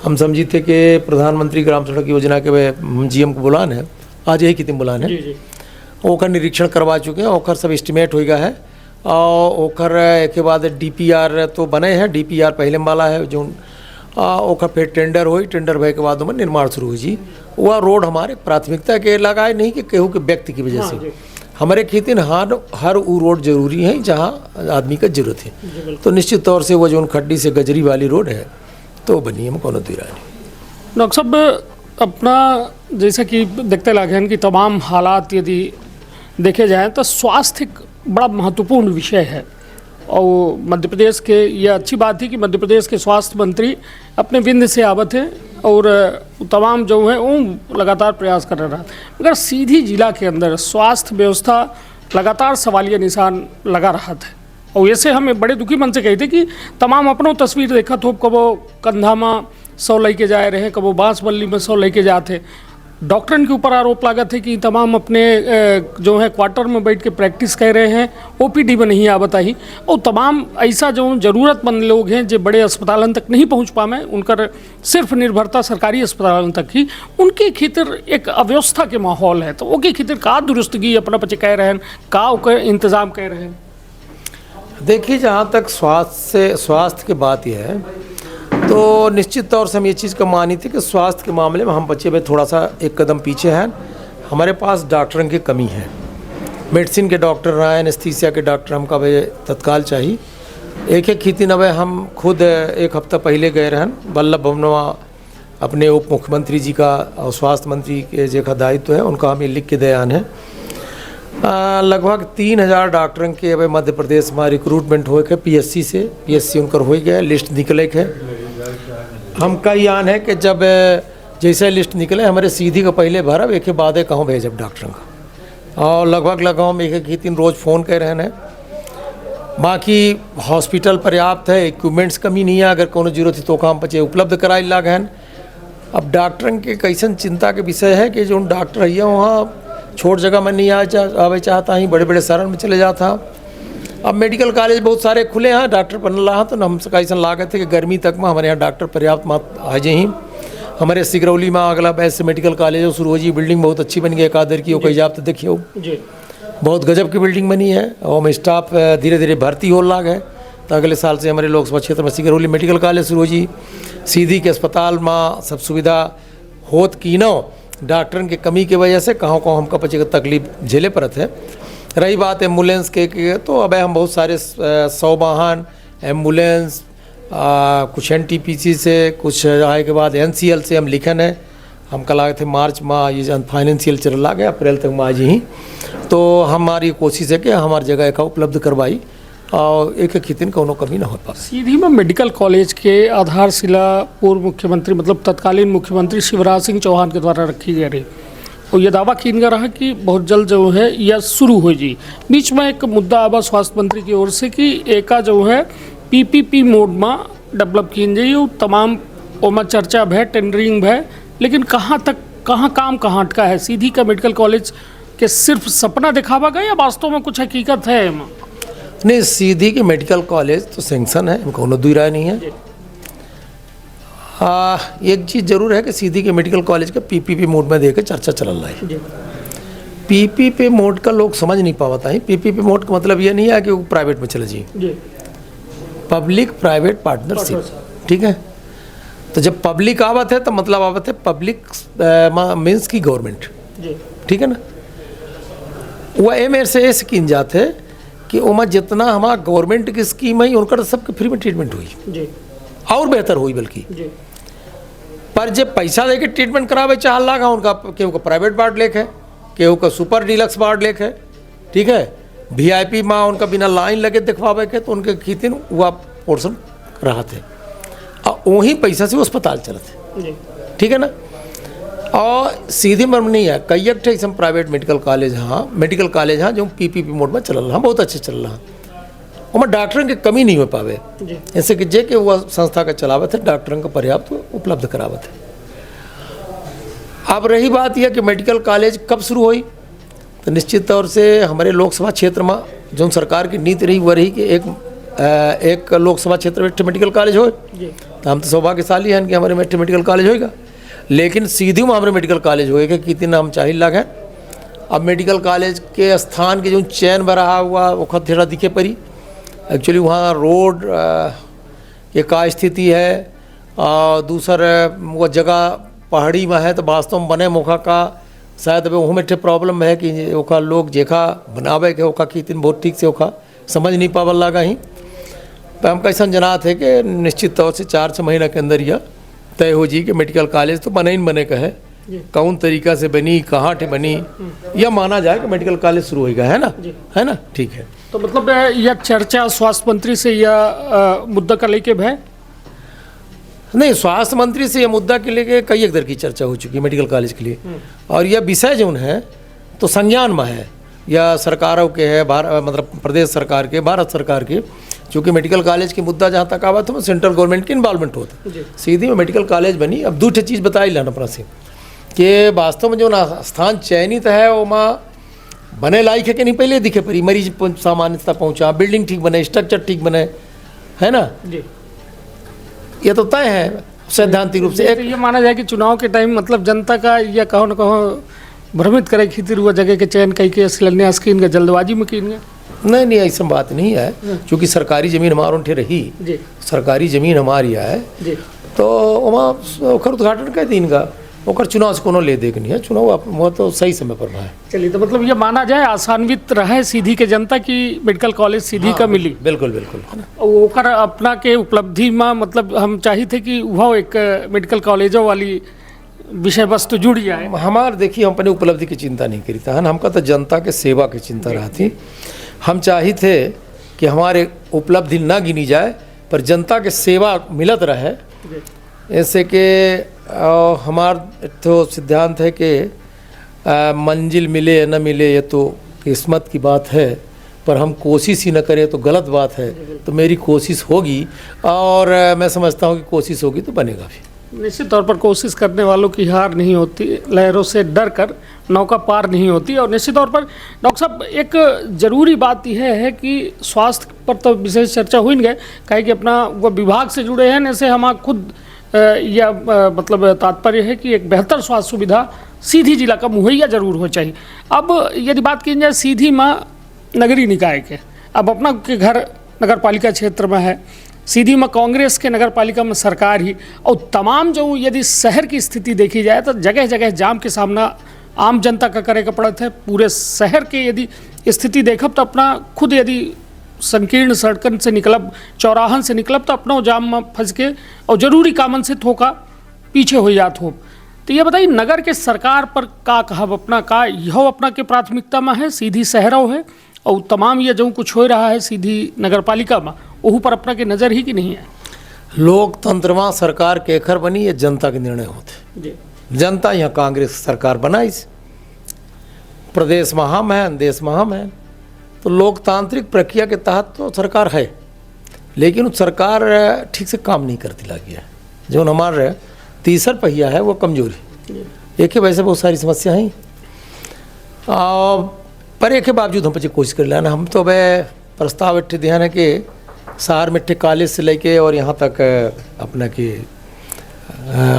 Speaker 2: हम समझी थे कि प्रधानमंत्री ग्राम सड़क योजना के वे GM को बुलान है, आज यही कितने बुलान है, ओकर निरीक्षण करवा चुके हैं, ओकर सब एस्टिमेट हो गया है और ओकर के बाद DPR तो बने हैं, DPR पहले वाला है जो ओकर फिर टेंडर हुई, टेंडर भय के बाद में निर्माण शुरू हुई जी। वह रोड हमारे प्राथमिकता के लगाए नहीं कि केहू के व्यक्ति की वजह से, हमारे खेती में हर वो रोड जरूरी है जहाँ आदमी का जरूरत है। तो निश्चित तौर से वो जो खड्डी से गजरी वाली रोड है तो बनी है, कोनो दुरा नहीं।
Speaker 1: डॉक्टर साहब अपना जैसे कि देखते लगे हैं कि तमाम हालात यदि देखे जाएँ तो स्वास्थ्य एक बड़ा महत्वपूर्ण विषय है और मध्य प्रदेश के, यह अच्छी बात थी कि मध्य प्रदेश के स्वास्थ्य मंत्री अपने विंध्य से आवत हैं और तमाम जो है वो लगातार प्रयास कर रहा है, मगर सीधी जिला के अंदर स्वास्थ्य व्यवस्था लगातार सवालिया निशान लगा रहा था। और ऐसे हमें बड़े दुखी मन से कहते कि तमाम अपनों तस्वीर देखा तो कबो कंधा में 100 लेके जाए रहे, कबो बांसबल्ली में 100 लेके जाते। डॉक्टरन के ऊपर आरोप लगा थे कि तमाम अपने जो है क्वार्टर में बैठ के प्रैक्टिस कर रहे हैं, OPD में नहीं आवत ही, और तमाम ऐसा जो ज़रूरतमंद लोग हैं जो बड़े अस्पतालन तक नहीं पहुंच पाए, उनकर सिर्फ निर्भरता सरकारी अस्पतालन तक ही, उनके खितर एक अव्यवस्था के माहौल है। तो उनके खितर का दुरुस्तगी अपना पचे कह रहे हैं, का ओकर इंतजाम कर रहे हैं।
Speaker 2: देखिए, जहाँ तक स्वास्थ्य की बात यह है तो निश्चित तौर से हम ये चीज़ का मानी थी कि स्वास्थ्य के मामले में हम बच्चे में थोड़ा सा एक कदम पीछे हैं। हमारे पास डॉक्टरों की कमी है, मेडिसिन के डॉक्टर रहे, एनेस्थीसिया के डॉक्टर हमका भाई तत्काल चाहिए। एक खेती नवे हम खुद एक हफ्ता पहले गए रहन वल्लभ भवनवा, अपने उप मुख्यमंत्री जी का और स्वास्थ्य मंत्री के जो दायित्व है उनका हमें लिख के दयान है। लगभग 3000 डॉक्टरों के अब मध्य प्रदेश में रिक्रूटमेंट हो के PSC उनकर हो गया, लिस्ट निकले के हमका यान है कि जब जैसे लिस्ट निकले हमारे सीधी का पहले भरब एक बाद कहूँ भेजब डॉक्टरों का, और लगभग हम एक दिन रोज़ फ़ोन कर रहे हैं। बाकी हॉस्पिटल पर्याप्त है, इक्विपमेंट्स कमी नहीं है, अगर कोनो जरूरत है तो काम बचे उपलब्ध कराए लाग हैं। अब डॉक्टरों के कैसन चिंता के विषय है कि जो डॉक्टर है वहाँ छोट जगह में नहीं आवे चाहता ही, बड़े बड़े शहर में चले जाता। अब मेडिकल कॉलेज बहुत सारे खुले हैं, डॉक्टर बन रहा तो हम कैसा लागत है कि गर्मी तक में हमारे यहाँ डॉक्टर पर्याप्त मात आ जाए ही। हमारे सिगरौली में अगला बैच से मेडिकल कॉलेज शुरू हो जी, बिल्डिंग बहुत अच्छी बन गई, कादर की कई जाप तो देखिए बहुत गजब की बिल्डिंग बनी है और हम स्टाफ धीरे धीरे भर्ती हो लाग है। तो अगले साल से हमारे लोकसभा क्षेत्र में सिगरौली मेडिकल कॉलेज शुरू हो जी, सीधी के अस्पताल में सब सुविधा होत की न डॉक्टरन के कमी की वजह से कहाँ हमका बच्चे का तकलीफ झेले पड़त है। रही बात एम्बुलेंस के तो अब हम बहुत सारे 100 वाहन एम्बुलेंस कुछ NTPC से कुछ आए के बाद NCL से हम लिखन है, हम कल आए थे मार्च में, ये फाइनेंशियल चल रहा है अप्रैल तक में आज ही। तो हमारी कोशिश है कि हमारी जगह का उपलब्ध करवाई और एक हितिन कोनो कमी ना हो पाए।
Speaker 1: सीधी में मेडिकल कॉलेज के आधारशिला पूर्व मुख्यमंत्री मतलब तत्कालीन मुख्यमंत्री शिवराज सिंह चौहान के द्वारा रखी गई रही और ये दावा किया जा रहा कि बहुत जल्द जो है यह शुरू हो जी। बीच में एक मुद्दा आवा स्वास्थ्य मंत्री की ओर से कि एका जो है PPP मोड में डेवलप की जाइए, तमाम ओमा चर्चा है, टेंडरिंग है, लेकिन कहाँ तक काम कहाँ अटका है। सीधी का मेडिकल कॉलेज के सिर्फ सपना दिखावा गया या वास्तव में कुछ हकीकत है?
Speaker 2: नहीं, सीधी के मेडिकल कॉलेज तो सेंक्शन है, कोनो दुई राय नहीं है। एक चीज़ जरूर है कि सीधी के मेडिकल कॉलेज का PPP मोड में देकर चर्चा चल रहा है। PPP मोड का लोग समझ नहीं पाता है। PPP मोड का मतलब ये नहीं है कि वो प्राइवेट में चले जाइए, पब्लिक प्राइवेट पार्टनरशिप, ठीक है। तो जब पब्लिक आवत है तो मतलब आवत है पब्लिक मीन्स की गवर्नमेंट, ठीक है ना। वह एम से ये स्कीम जाते है कि उमा जितना हमारा गवर्नमेंट की स्कीम है उनका तो सबके फ्री में ट्रीटमेंट हुई और बेहतर हुई, बल्कि पर जब पैसा देके ट्रीटमेंट करावे चाह लगा उनका केहू का प्राइवेट वार्ड लेख है, केहू का सुपर डिलक्स वार्ड लेख है, ठीक है। VIP माँ उनका बिना लाइन लगे दिखवावे के तो उनके खीतिन वह पोर्सन रहा थे और वहीं पैसा से वो अस्पताल चलते, ठीक है ना। और सीधी मर्म नहीं है, कई एक ठे ऐसा प्राइवेट मेडिकल कॉलेज हाँ जो पीपीपी मोड में चल रहा, बहुत अच्छे चल रहा, और डॉक्टरों की कमी नहीं हो पावे, ऐसे कि जे के वह संस्था का चलावत है, डॉक्टरों को पर्याप्त उपलब्ध करावत है। अब रही बात यह कि मेडिकल कॉलेज कब शुरू हुई, तो निश्चित तौर से हमारे लोकसभा क्षेत्र में जो सरकार की नीति रही वह रही कि एक लोकसभा क्षेत्र में मेडिकल कॉलेज हो, तो हम तो सौभाग्यशाली हैं कि हमारे में मेडिकल कॉलेज होएगा, लेकिन सीधी में हमारे मेडिकल कॉलेज होएगा कितने नाम चाहिए लग है। अब मेडिकल कॉलेज के स्थान के जो चयन में रहा हुआ वो खुद थोड़ा दिखे पड़ी, एक्चुअली वहाँ रोड के का स्थिति है, और दूसरा वो जगह पहाड़ी में है, तो वास्तव में बने मौका का शायद अभी वहाँ में प्रॉब्लम है कि ओका लोग जेखा बनावे के ओका कितने बहुत ठीक से ओका समझ नहीं पावल लगा ही। तो हम कैसा जनात है कि निश्चित तौर से 4-6 महीना के अंदर यह तय हो जी कि मेडिकल कॉलेज तो बने ही बने का है, कौन तरीका से बनी, कहाँ से बनी, यह माना जाए कि मेडिकल कॉलेज शुरू होगा, है ना, ठीक है।
Speaker 1: तो मतलब यह चर्चा स्वास्थ्य मंत्री से यह मुद्दा का लेके है?
Speaker 2: नहीं, स्वास्थ्य मंत्री से यह मुद्दा के लेके कई एक दर की चर्चा हो चुकी है मेडिकल कॉलेज के लिए, और यह विषय जो है तो संज्ञान में है, या सरकारों के है, मतलब प्रदेश सरकार के, भारत सरकार के, चूँकि मेडिकल कॉलेज की मुद्दा जहाँ तक आवा तो सेंट्रल गवर्नमेंट की इन्वॉल्वमेंट होता है। सीधी में मेडिकल कॉलेज बनी। अब दूसरी चीज़ बताई लाना अपना से कि वास्तव में जो स्थान चयनित है वो माँ बने लायक है कि नहीं पहले दिखे पड़ी, मरीज सामान्यता पहुँचा, बिल्डिंग ठीक बने, स्ट्रक्चर ठीक बने, है ना, ये तो तय है सैद्धांतिक रूप से।
Speaker 1: ये माना जाए कि चुनाव के टाइम मतलब जनता का या कहो न कहो भ्रमित करे खितिर हुआ जगह के चयन कई के शिलान्यास की इनका जल्दबाजी में की।
Speaker 2: नहीं, ऐसा बात नहीं है, क्योंकि सरकारी ज़मीन हमारे उठे रही, सरकारी ज़मीन हमारी है, तो वहाँ ओकर उद्घाटन कर दी इनका, ओकर चुनाव से कोनो ले देख नहीं है, चुनाव वो तो सही समय पर है।
Speaker 1: चलिए, तो मतलब ये माना जाए आसान्वित रहे सीधी के जनता की मेडिकल कॉलेज सीधी का मिली।
Speaker 2: बिल्कुल
Speaker 1: ओकर अपना के उपलब्धि में मतलब हम चाहिए थे कि वह एक मेडिकल कॉलेजों वाली विषय वस्तु जुड़ी जाए।
Speaker 2: हमारे देखिए हम अपनी उपलब्धि की चिंता नहीं करी था, हमका तो जनता के सेवा की चिंता रहा थी। हम चाहे थे कि हमारे उपलब्धि ना गिनी जाए पर जनता के सेवा मिलत रहे, ऐसे कि हमारा तो सिद्धांत है कि मंजिल मिले या न मिले ये तो किस्मत की बात है, पर हम कोशिश ही न करें तो गलत बात है। तो मेरी कोशिश होगी और मैं समझता हूँ कि कोशिश होगी तो बनेगा भी।
Speaker 1: निश्चित तौर पर कोशिश करने वालों की हार नहीं होती, लहरों से डर कर नौका पार नहीं होती। और निश्चित तौर पर डॉक्टर साहब एक ज़रूरी बात यह है कि स्वास्थ्य पर तो विशेष चर्चा हुई नहीं है, कहे कि अपना वो विभाग से जुड़े हैं, ऐसे हम खुद या मतलब तात्पर्य है कि एक बेहतर स्वास्थ्य सुविधा सीधी जिला का मुहैया जरूर हो चाहिए। अब यदि बात की जाए सीधी माँ नगरीय निकाय के, अब अपना के घर नगर पालिका क्षेत्र में है, सीधी में कांग्रेस के नगर पालिका में सरकार ही, और तमाम जो यदि शहर की स्थिति देखी जाए तो जगह जगह जाम के सामना आम जनता का करे का पड़त है। पूरे शहर के यदि स्थिति देखब तो अपना खुद यदि संकीर्ण सड़कन से निकलब, चौराहन से निकलब तो अपना जाम में फंस के और जरूरी कामन से थोका पीछे हो जात हो। तो ये बताइए नगर के सरकार पर का कहब अपना का यह अपना के प्राथमिकता में है, सीधी शहरों है और तमाम ये जो कुछ हो रहा है सीधी नगर पालिका में वह पर अपना के नज़र ही कि नहीं है।
Speaker 2: लोकतंत्र में सरकार के अखर बनी ये जनता के निर्णय होते, जनता यहाँ कांग्रेस सरकार बनाई, प्रदेश में हम हैं, देश में हम हैं, तो लोकतांत्रिक प्रक्रिया के तहत तो सरकार है, लेकिन सरकार ठीक से काम नहीं करती लगी है। जो हमारे तीसरा पहिया है वो कमजोरी, एक ही वैसे बहुत सारी समस्या हैं, पर एक के बावजूद हम कोशिश कर लेना। हम तो वह प्रस्ताव इट्ठे ध्यान है कि शहर में कॉलेज से लेके और यहाँ तक अपना कि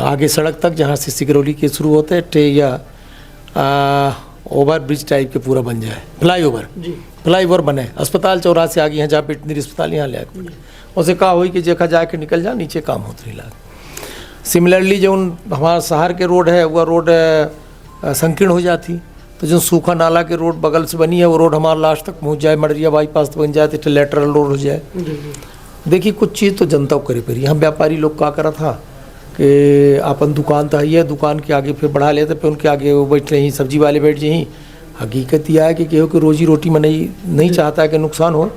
Speaker 2: आगे सड़क तक जहाँ से सिगरौली के शुरू होते हैं या ओवर ब्रिज टाइप के पूरा बन जाए, फ्लाई ओवर बने, अस्पताल चौराहे आगे यहाँ जहाँ वेटनरी अस्पताल यहाँ ले उसे कहा हुई कि देखा जाके निकल जा नीचे काम होते नहीं लगा। सिमिलरली जो हमारा शहर के रोड है वह रोड संकीर्ण हो जाती, तो जो सूखा नाला के रोड बगल से बनी है वो रोड हमारा लास्ट तक पहुंच जाए, मडरिया बाईपास तक बन जाए तो लेटरल रोड हो जाए। देखिए कुछ चीज़ तो जनता को करे पड़ी। हम व्यापारी लोग क्या करा था कि अपन दुकान तो है, दुकान के आगे फिर बढ़ा लेते, फिर उनके आगे वो बैठ रही सब्जी वाले बैठ जाही। हकीकत यह है कि केहू की रोजी रोटी में नहीं चाहता है कि नुकसान हो।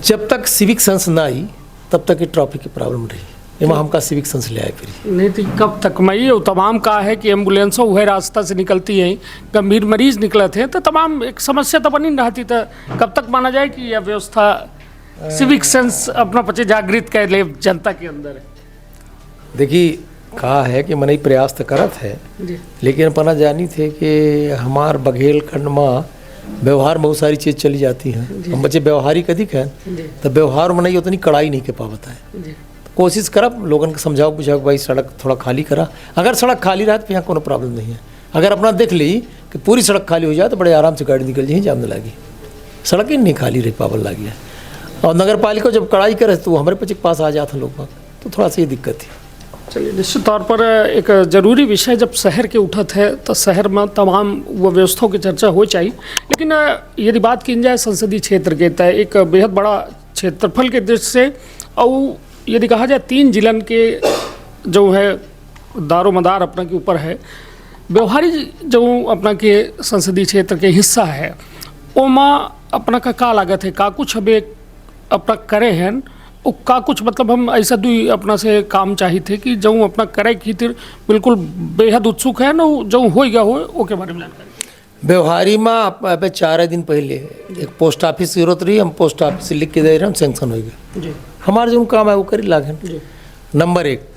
Speaker 2: जब तक सिविक सेंस ना आई तब तक ये ट्रैफिक की प्रॉब्लम रही। एमा हमका सिविक सेंस ले आए फिर
Speaker 1: नहीं तो कब तक मैं ये तमाम कहा है कि एम्बुलेंसों वह रास्ता से निकलती हैं, गंभीर मरीज निकले थे तो तमाम एक समस्या तो बनी रहती, तो कब तक माना जाए कि यह व्यवस्था सिविक सेंस अपना पचे जागृत कर ले जनता के अंदर है?
Speaker 2: देखिए कहा है कि मनई प्रयास तो करत है, लेकिन अपना जानी थे कि हमार बघेलखंड में व्यवहार बहुत सारी चीज़ चली जाती हैं। हम बच्चे व्यवहारिक अधिक हैं तो व्यवहार में नहीं उतनी कड़ाई नहीं के पावता है। कोशिश करब लोगन को समझाओ बुझाओ भाई सड़क थोड़ा खाली करा, अगर सड़क खाली रहा तो यहाँ कोनो प्रॉब्लम नहीं है। अगर अपना देख ली कि पूरी सड़क खाली हो जाए तो बड़े आराम से गाड़ी निकल जाए, जाम न लगी, सड़क ही नहीं खाली रही पावल लगी है। और नगर पालिका जब कड़ाई करे तो हमारे पचे के पास आ जाते हैं लोग, तो थोड़ा सा ये दिक्कत थी।
Speaker 1: चलिए, निश्चित तौर पर एक जरूरी विषय जब शहर के उठत है तो शहर में तमाम वो व्यवस्थाओं की चर्चा हो चाहिए, लेकिन यदि बात की जाए संसदीय क्षेत्र के तय एक बेहद बड़ा क्षेत्रफल के दृष्टि से और यदि कहा जाए 3 जिलन के जो है दारोमदार अपना के ऊपर है, व्यवहारिक जो अपना के संसदीय क्षेत्र के हिस्सा है ओमा अपना का लागत है, का कुछ अभी अपना करे हैं का कुछ मतलब हम ऐसा दुई अपना से काम चाहिए थे कि जो अपना करे खातिर बिल्कुल बेहद उत्सुक है ना, जो हो गया हो ओके बारे में जानकारी।
Speaker 2: व्यवहारी में अब 4 दिन पहले एक पोस्ट ऑफिस की जरूरत रही, हम पोस्ट ऑफिस से लिख के दे रहे हैं, सेंक्शन हो गया। हमारे जो काम है वो करी लागे। नंबर 1।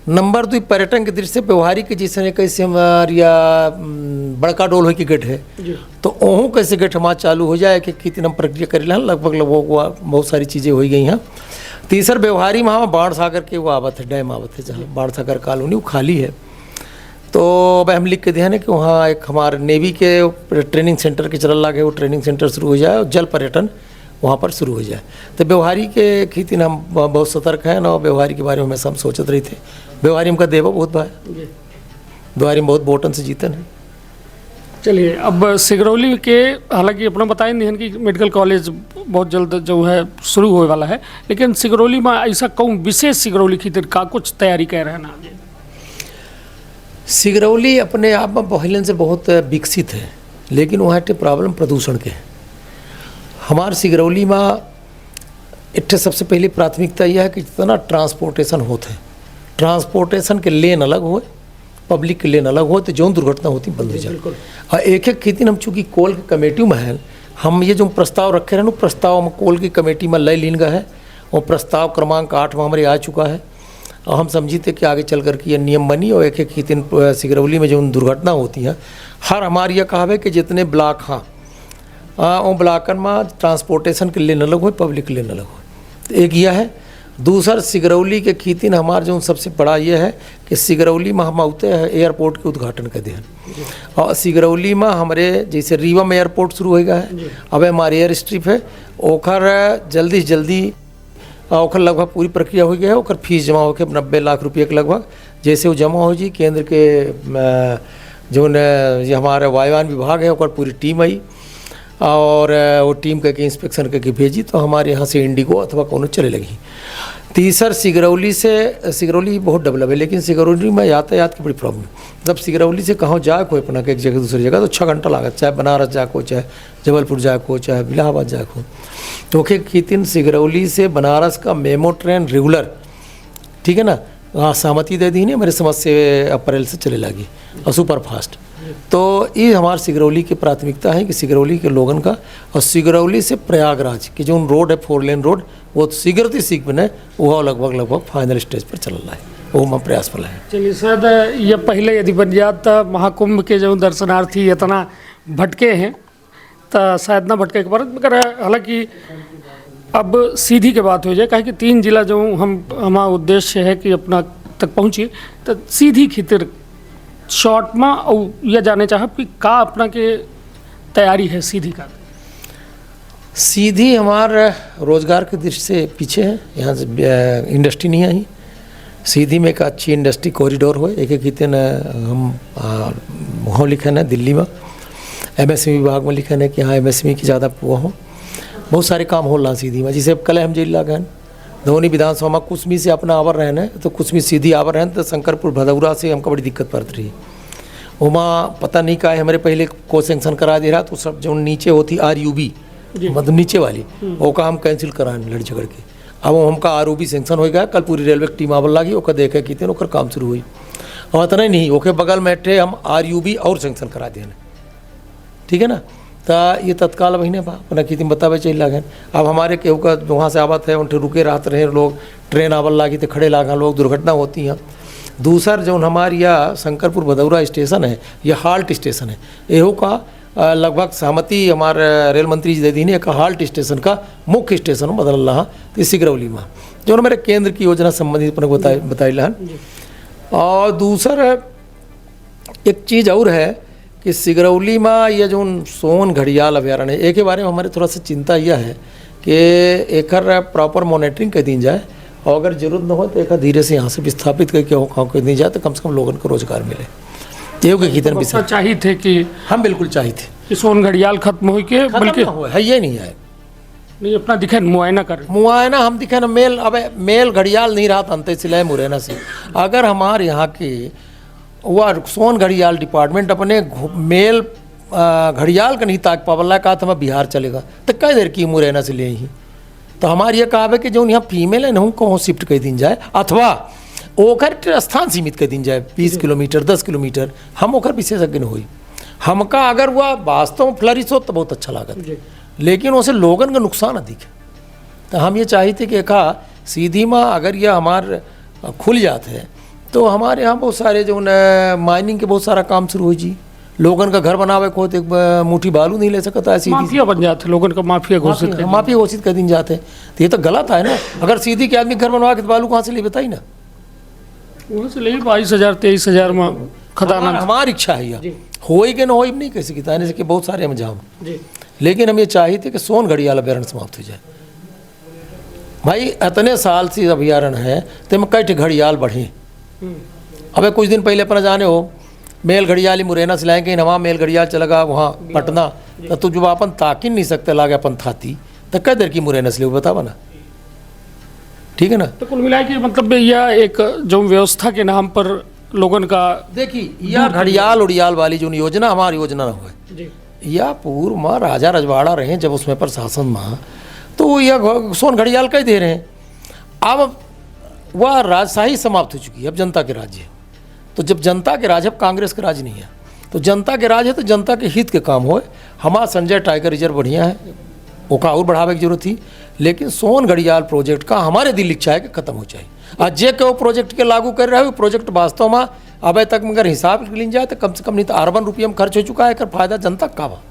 Speaker 2: नंबर 2 पर्यटन के दृष्टि से व्यवहारी के जैसे कैसे हमारे या बड़का डोल हो की गेट है तो ओहू कैसे गेट हमारा चालू हो जाए कि कितना प्रक्रिया करी ला, लगभग बहुत सारी चीज़ें हो गई हैं। तीसर व्यवहारी में वहाँ बाढ़ सागर के वो आवत है, डैम आवत है जहाँ बाढ़ सागर कॉलोनी वो खाली है, तो अब हम लिख के दिया है कि वहाँ एक हमारे नेवी के ट्रेनिंग सेंटर के चल लगे, वो ट्रेनिंग सेंटर शुरू हो जाए और जल पर्यटन वहाँ पर शुरू हो जाए। तो व्यवहारी के खेती हम बहुत सतर्क हैं ना, व्यवहारी के बारे में हमेशा हम सोचते रही थे। व्यवहारी हमका देवो बहुत भाई, व्यवहारी में बहुत वोटन से जीतन है।
Speaker 1: चलिए, अब सिगरौली के हालांकि अपना बताएं नहीं कि मेडिकल कॉलेज बहुत जल्द जो है शुरू होने वाला है, लेकिन सिगरौली में ऐसा कौन विशेष सिगरौली की का कुछ तैयारी कर रहे हैं ना?
Speaker 2: सिगरौली अपने आप में पहले से बहुत विकसित है, लेकिन वहाँ एक प्रॉब्लम प्रदूषण के है। हमारे सिगरौली में एक सबसे पहली प्राथमिकता यह है कि जितना ट्रांसपोर्टेशन होते हैं, ट्रांसपोर्टेशन के लेन अलग हो, पब्लिक के लेन अलग हो, तो जो दुर्घटना होती बंद हो जाए। और एक खेती हम चूँकि कोल की कमेटी में हैं, हम ये जो प्रस्ताव रखे हैं प्रस्ताव में कोल की कमेटी में लय लीन गया है और प्रस्ताव क्रमांक 8 में हमारे आ चुका है। और हम समझते कि आगे चल कर के ये नियम बनी और एक खेती सिगरौली में जो दुर्घटना होती हैं हर हमारी यह कहा है कि जितने ब्लॉक हाँ वो ब्लॉकन में ट्रांसपोर्टेशन के लेन अलग हो, पब्लिक के लेन अलग हो, तो एक यह है। दूसरा सिगरौली के खेती हमारा जो सबसे बड़ा ये है कि सिगरौली में हम आते हैं एयरपोर्ट के उद्घाटन कर दें, और सिगरौली में हमारे जैसे रीवा में एयरपोर्ट शुरू हो गया है, अब हमारे एयर स्ट्रिप है ओखर जल्दी से जल्दी ओखर लगभग पूरी प्रक्रिया हो गया है। ओखर फीस जमा होकर 90 लाख रुपये के लगभग जैसे वो जमा हो जी, केंद्र के जो हमारा वायुयान विभाग है ओखर पूरी टीम आई और वो टीम करके इंस्पेक्शन करके भेजी, तो हमारे यहाँ से इंडिगो अथवा कोनो चले लगी। तीसर सिगरौली बहुत डेवलप है, लेकिन सिगरौली में यातायात की बड़ी प्रॉब्लम। जब सिगरौली से कहाँ जाए कोई अपना एक जगह दूसरी जगह तो 6 घंटा लागत, चाहे बनारस जाए को, चाहे जबलपुर जाए को, चाहे इलाहाबाद जाए को। तो खेती सिगरौली से बनारस का मेमो ट्रेन रेगुलर, ठीक है ना, वहाँ सहमति दे दी नहीं, मेरे समझ से अप्रैल से चले लगी और सुपर फास्ट। तो ये हमारे सिगरौली की प्राथमिकता है कि सिगरौली के लोगन का, और सिगरौली से प्रयागराज की जो रोड है 4 लेन रोड वो सीख सीख बने वो लगभग फाइनल स्टेज पर चल रहा है, वो हम प्रयास पर है।
Speaker 1: चलिए, शायद ये पहले यदि बन जाता महाकुंभ के जो दर्शनार्थी इतना भटके हैं तो शायद ना भटके के बाद, मगर हालांकि अब सीधी के बात हो जाए, कहे कि 3 जिला जो हमारा उद्देश्य है कि अपना तक पहुँचिए, तो सीधी खितर शॉर्ट में और यह जाने चाहब कि का अपना के तैयारी है सीधी का?
Speaker 2: सीधी हमारे रोजगार की दृष्टि से पीछे है, यहाँ से इंडस्ट्री नहीं आई। सीधी में एक अच्छी इंडस्ट्री कॉरिडोर हो, एक कितने हम वहाँ लिखे हैं दिल्ली में MSME विभाग में लिखे हैं कि हाँ MSME की ज़्यादा वो हो, बहुत सारे काम हो रहा सीधी में। जैसे अब कल हम जेल लगे हैं धोनी विधानसभा में कुसमी से अपना आवर रहना है, तो कुसमी सीधी आवर रहन तो शंकरपुर भदौरा से हमको बड़ी दिक्कत पड़ती रही। वहाँ पता नहीं का है हमारे पहले को सेंक्शन करा दे रहा, तो सब जो नीचे होती RUB मतलब नीचे वाली वो काम कैंसिल कराने लड़ झगड़ के, अब वो हमका ROB सेंक्शन हो गया, कल पूरी रेलवे की टीम आवल लागी, ओकर देखे कि तेन ओकर काम शुरू हुई। और इतना ही नहीं, ओके बगल में थे हम RUB और सेंक्शन करा दिए, ठीक है ना। तो ये तत्काल महीने बा अपना खेती बतावे चल लागे। अब हमारे केहू का वहाँ से आवत है उनके रुके रहते रहे लोग, ट्रेन आवल लागी तो खड़े लागा लोग, दुर्घटना होती हैं। दूसर जो हमारे यह शंकरपुर भदौरा स्टेशन है, यह हाल्ट स्टेशन है, एहो का लगभग सहमति हमारे रेल मंत्री जी दे दी ने, एक हाल्ट स्टेशन का मुख्य स्टेशन बदल रहा तो सिगरौली में, जो मेरे केंद्र की योजना संबंधित अपने बताइल। और दूसर एक चीज़ और है कि सिगरौली में ये जो सोन घड़ियाल अभ्यारण्य है, एक के बारे में हमारे थोड़ा सा चिंता यह है कि एक प्रॉपर मॉनिटरिंग कर दी जाए, और अगर जरूरत न हो तो एक धीरे से यहाँ से विस्थापित करके हो कर दी जाए, तो कम से कम लोगों को रोजगार मिले।
Speaker 1: तो चाहिए थे कि
Speaker 2: हम बिल्कुल चाहिए थे
Speaker 1: कि सोन घड़ियाल खत्म हो के, बल्कि
Speaker 2: है ये नहीं है,
Speaker 1: नहीं अपना दिखे मुआयना कर,
Speaker 2: मुआयना हम दिखे ना मेल, अब मेल घड़ियाल नहीं रहा अंत सिलाए मुरैना से। अगर हमारे यहाँ की वह सोन घड़ियाल डिपार्टमेंट अपने मेल घड़ियाल का नहीं ताक पावला कहा तो हमें बिहार चलेगा, तो कई देर की मुरैना से ले ही। तो हमारी ये कहा है कि जो यहाँ फीमेल है ना उनको शिफ्ट कर दी जाए, अथवा ओकर स्थान सीमित कर दी जाए 20 किलोमीटर 10 किलोमीटर, हम ओकर विशेषज्ञ हुई। हमका अगर वह वास्तव में फ्लरिश हो तो बहुत अच्छा लागत, लेकिन उसे लोगन का नुकसान अधिक है। तो हम ये चाहते कि एक सीधी में अगर यह हमार खुल जाते हैं तो हमारे यहाँ बहुत सारे जो न माइनिंग के बहुत सारा काम शुरू हो जी, लोगन का घर बनावे को एक मुट्ठी बालू नहीं ले सकता है, सीधी
Speaker 1: माफिया बन जाते, लोगन का माफिया
Speaker 2: घोषित कर दी जाते हैं। तो ये तो गलत है ना, अगर सीधी के आदमी घर बनवा के तो बालू कहाँ से ले बताई ना,
Speaker 1: वहाँ से ले 22,000 23,000 में खदाना।
Speaker 2: हमारी इच्छा है यह हो कि ना हो नहीं कह सकता है कि बहुत सारे हम जाम, लेकिन हम ये चाहिए थे कि सोन घड़ियाल अभ्यारण्य समाप्त हो जाए। भाई इतने साल से अभ्यारण्य है तो में कई घड़ियाल बढ़े। अबे कुछ दिन पहले अपना जाने हो मेल घड़ियाल ही मुरैना से लाएंगे, नवा मेल घड़ियाल चलेगा वहाँ पटना, तो तू जो अपन ताकिन नहीं सकते लागे अपन थाती, तो कई देर की मुरैना से ले बतावा ना, ठीक है ना।
Speaker 1: तो कुल मिला के मतलब यह एक जो व्यवस्था के नाम पर लोगन का,
Speaker 2: देखिए यह घड़ियाल उड़ियाल वाली जो योजना हमारी योजना न हुए, या पूर्व में राजा रजवाड़ा रहे जब उसमें प्रशासन में, तो यह सोन घड़ियाल कह दे रहे हैं। अब वह राजशाही समाप्त हो चुकी है, अब जनता के राज्य है। तो जब जनता के राज, अब कांग्रेस के राज नहीं है, तो जनता के राज है तो जनता के हित के काम हो। हमारा संजय टाइगर रिजर्व बढ़िया है, वो का और बढ़ावे की जरूरत थी, लेकिन सोन घड़ियाल प्रोजेक्ट का हमारे दिल इच्छा है कि खत्म हो जाए। आज जे के वो प्रोजेक्ट के लागू कर रहे हो, प्रोजेक्ट वास्तव में अब तक मगर हिसाब ली जाए तो कम से कम नहीं तो अरबन रुपये में खर्च हो चुका है, कर फायदा जनता का बा।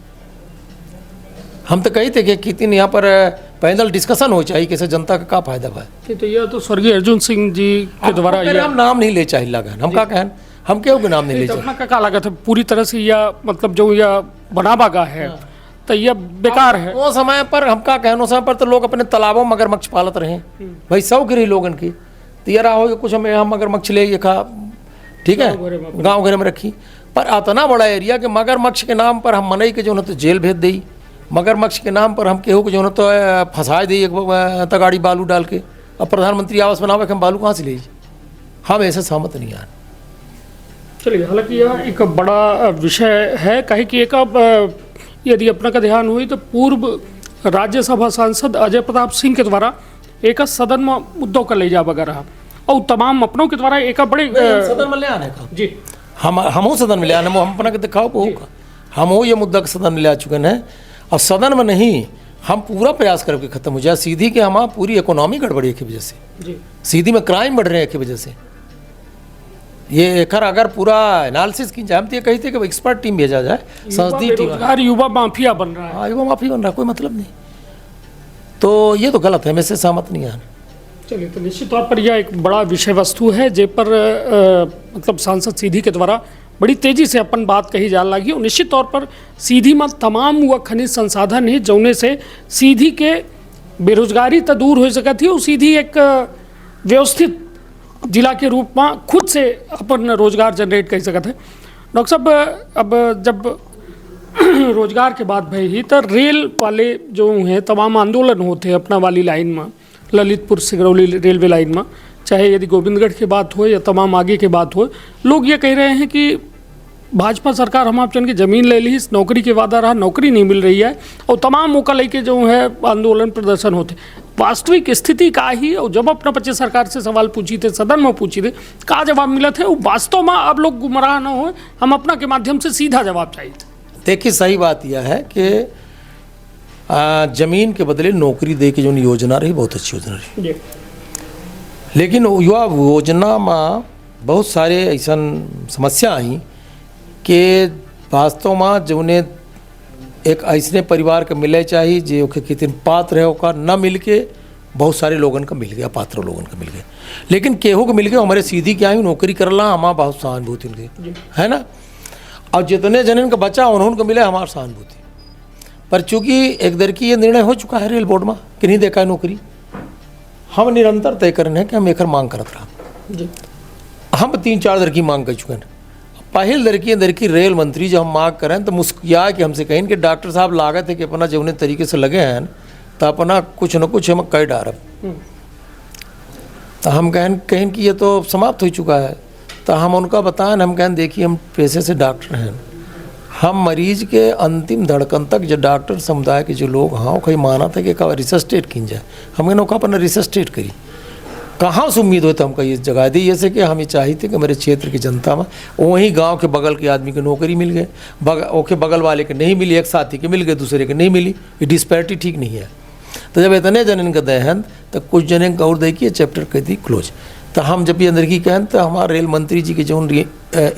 Speaker 2: हम तो कही थे कि कितनी यहाँ पर पैनल डिस्कशन हो चाहिए कि जनता का फायदा बा।
Speaker 1: तो यह तो स्वर्गीय अर्जुन सिंह जी के द्वारा
Speaker 2: हम नाम नहीं ले चाहिए लगा, हम का कहन हम क्यों के नाम नहीं ले चाहिए
Speaker 1: का लागत है पूरी तरह से, यह मतलब जो यह बनावा का है तो यह बेकार है।
Speaker 2: वो समय पर हम का कहन, उस समय पर तो लोग अपने तालाबों मगरमच्छ पालत रहे भाई, शौक रही लोगन की, तो ये रहा हो कुछ हमें हम मगरमच्छ ले ये खा, ठीक है गाँव घर में रखी, पर इतना बड़ा एरिया कि मगरमच्छ के नाम पर हम मनई के जो तो जेल भेज दी, मगरमच्छ के नाम पर हम केहू के जो तो फंसा दी एक तगाड़ी बालू डाल के। अब प्रधानमंत्री आवास बनावे हम बालू कहाँ से ले, हम ऐसे सहमत नहीं आए।
Speaker 1: चलिए, हालांकि यह एक बड़ा विषय है, कहे कि एक यदि अपना का ध्यान हुई तो पूर्व राज्यसभा सांसद अजय प्रताप सिंह के द्वारा एक सदन में मुद्दों का ले जा वगैरह और तमाम अपनों के द्वारा एक बड़े
Speaker 2: सदन में ले आने का
Speaker 1: जी,
Speaker 2: हम सदन में ले आने, हम अपना के दिखाओ होगा, हम वो ये मुद्दा सदन में ले आ चुके हैं। और सदन में नहीं, हम पूरा प्रयास करके खत्म हो जाए। सीधी के हमारा पूरी इकोनॉमी गड़बड़ी की वजह से
Speaker 1: जी,
Speaker 2: सीधी में क्राइम बढ़ रहे हैं की वजह से। ये एक अगर पूरा एनालिसिस की जाए, हम तो ये कही थे कि एक्सपर्ट टीम भेजा जाए, संसदीय टीम।
Speaker 1: युवा माफिया बन रहा है,
Speaker 2: हाँ युवा माफिया बन रहा है, कोई मतलब नहीं। तो ये तो गलत है, मैं इससे सहमत नहीं आना।
Speaker 1: चलिए, तो निश्चित तौर पर यह एक बड़ा विषय वस्तु है जे पर मतलब सांसद सीधी के द्वारा बड़ी तेजी से अपन बात कही जा लगी। और निश्चित तौर पर सीधी में तमाम वह खनिज संसाधन है जौने से सीधी के बेरोजगारी तो दूर हो सकती थी और सीधी एक व्यवस्थित जिला के रूप में खुद से अपन रोजगार जनरेट कर सकते हैं। डॉक्टर साहब, अब जब रोजगार के बाद भाई ही तो रेल वाले जो हैं तमाम आंदोलन होते हैं अपना वाली लाइन में, ललितपुर सिगरौली रेलवे लाइन में, चाहे यदि गोविंदगढ़ की बात हो या तमाम आगे की बात हो, लोग ये कह रहे हैं कि भाजपा सरकार हम आपचन की ज़मीन ले ली, नौकरी के वादा रहा, नौकरी नहीं मिल रही है और तमाम मौका लेके जो है आंदोलन प्रदर्शन होते। वास्तविक स्थिति का ही, और जब अपना बच्चे सरकार से सवाल पूछी थे, सदन में पूछी थे, का जवाब मिला थे वो वास्तव में आप लोग गुमराह न हो, हम अपना के माध्यम से सीधा जवाब चाहिए थे।
Speaker 2: देखिए सही बात यह है कि जमीन के बदले नौकरी दे के जो योजना रही बहुत अच्छी योजना रही, लेकिन युवा योजना में बहुत सारे ऐसा समस्या आई कि वास्तव में जो उन्हें एक ऐसने परिवार के मिले चाहिए जो कितने पात्र है ओका न मिल के बहुत सारे लोगन का मिल गया, पात्र लोगन का मिल गया, लेकिन केहू को मिल गया हमारे सीधी क्या ही नौकरी करला, हमारा बहुत सहानुभूति मिल गई है ना। और जितने जनन का बचा उन्होंने मिले हमारा सहानुभूति, पर चूंकि एक दर की ये निर्णय हो चुका है रेल बोर्ड में कि नहीं देखा है नौकरी, हम निरंतर तय करने हैं कि हम एक मांग करत रहा। हम 3-4 दर की मांग कर चुके हैं। पहल दर की रेल मंत्री जब हम मांग करें तो मुस्किया के हमसे कहें कि डॉक्टर साहब लागत है कि अपना जो उन्हें तरीके से लगे हैं तो अपना कुछ न कुछ हम कह डारब, तो हम कहें कि ये तो समाप्त हो चुका है। तो हम उनका बताएं, हम कहें देखिए हम पेशे से डॉक्टर हैं, हम मरीज के अंतिम धड़कन तक जो डॉक्टर समुदाय के जो लोग हाँ कहीं माना था कि रिसस्टेट की जाए, हमने नौका अपना रिसस्टेट करी, कहाँ से उम्मीद होता हमको ये जगह दी, जैसे कि हम ये चाहते कि मेरे क्षेत्र की जनता में वहीं गांव के बगल के आदमी को नौकरी मिल गए, ओके बगल वाले के नहीं मिली, एक साथी के मिल गए, दूसरे के नहीं मिली, ये डिस्पैरिटी ठीक नहीं है। तो जब इतने जन का दहन तो कुछ जन का और देखिए चैप्टर कर दी क्लोज। तो हम जब ये अंदर की कहन तो हमारे रेल मंत्री जी के जो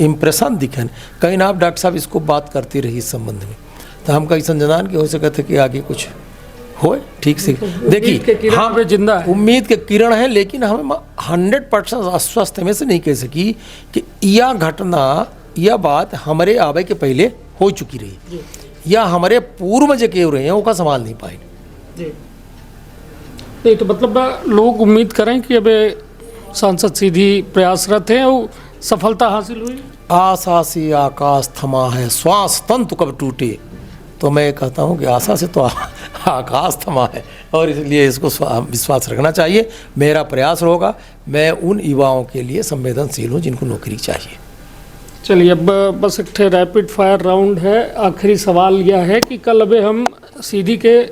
Speaker 2: इम्प्रेशन दिखन कहीं ना आप डॉक्टर साहब इसको बात करती रही इस संबंध में, तो हम कहीं संजनान के हो सके थे कि आगे कुछ हो ठीक से। देखिए हाँ
Speaker 1: जिंदा
Speaker 2: उम्मीद के किरण है, लेकिन हमें 100% आश्वस्त में से नहीं कह सकी कि यह घटना यह बात हमारे आवे के पहले हो चुकी रही या हमारे पूर्व जो कह रहे हैं वो का संभाल नहीं पाए।
Speaker 1: नहीं तो मतलब लोग उम्मीद करें कि अब सांसद सीधी प्रयासरत है और सफलता हासिल हुई।
Speaker 2: आशा से आकाश थमा है, श्वास तंतु कब टूटे, तो मैं कहता हूँ कि आशा से तो आकाश थमा है और इसलिए इसको विश्वास रखना चाहिए। मेरा प्रयास होगा, मैं उन युवाओं के लिए संवेदनशील हूँ जिनको नौकरी चाहिए।
Speaker 1: चलिए अब बस एक रैपिड फायर राउंड है। आखिरी सवाल यह है कि कल अबे हम सीधी के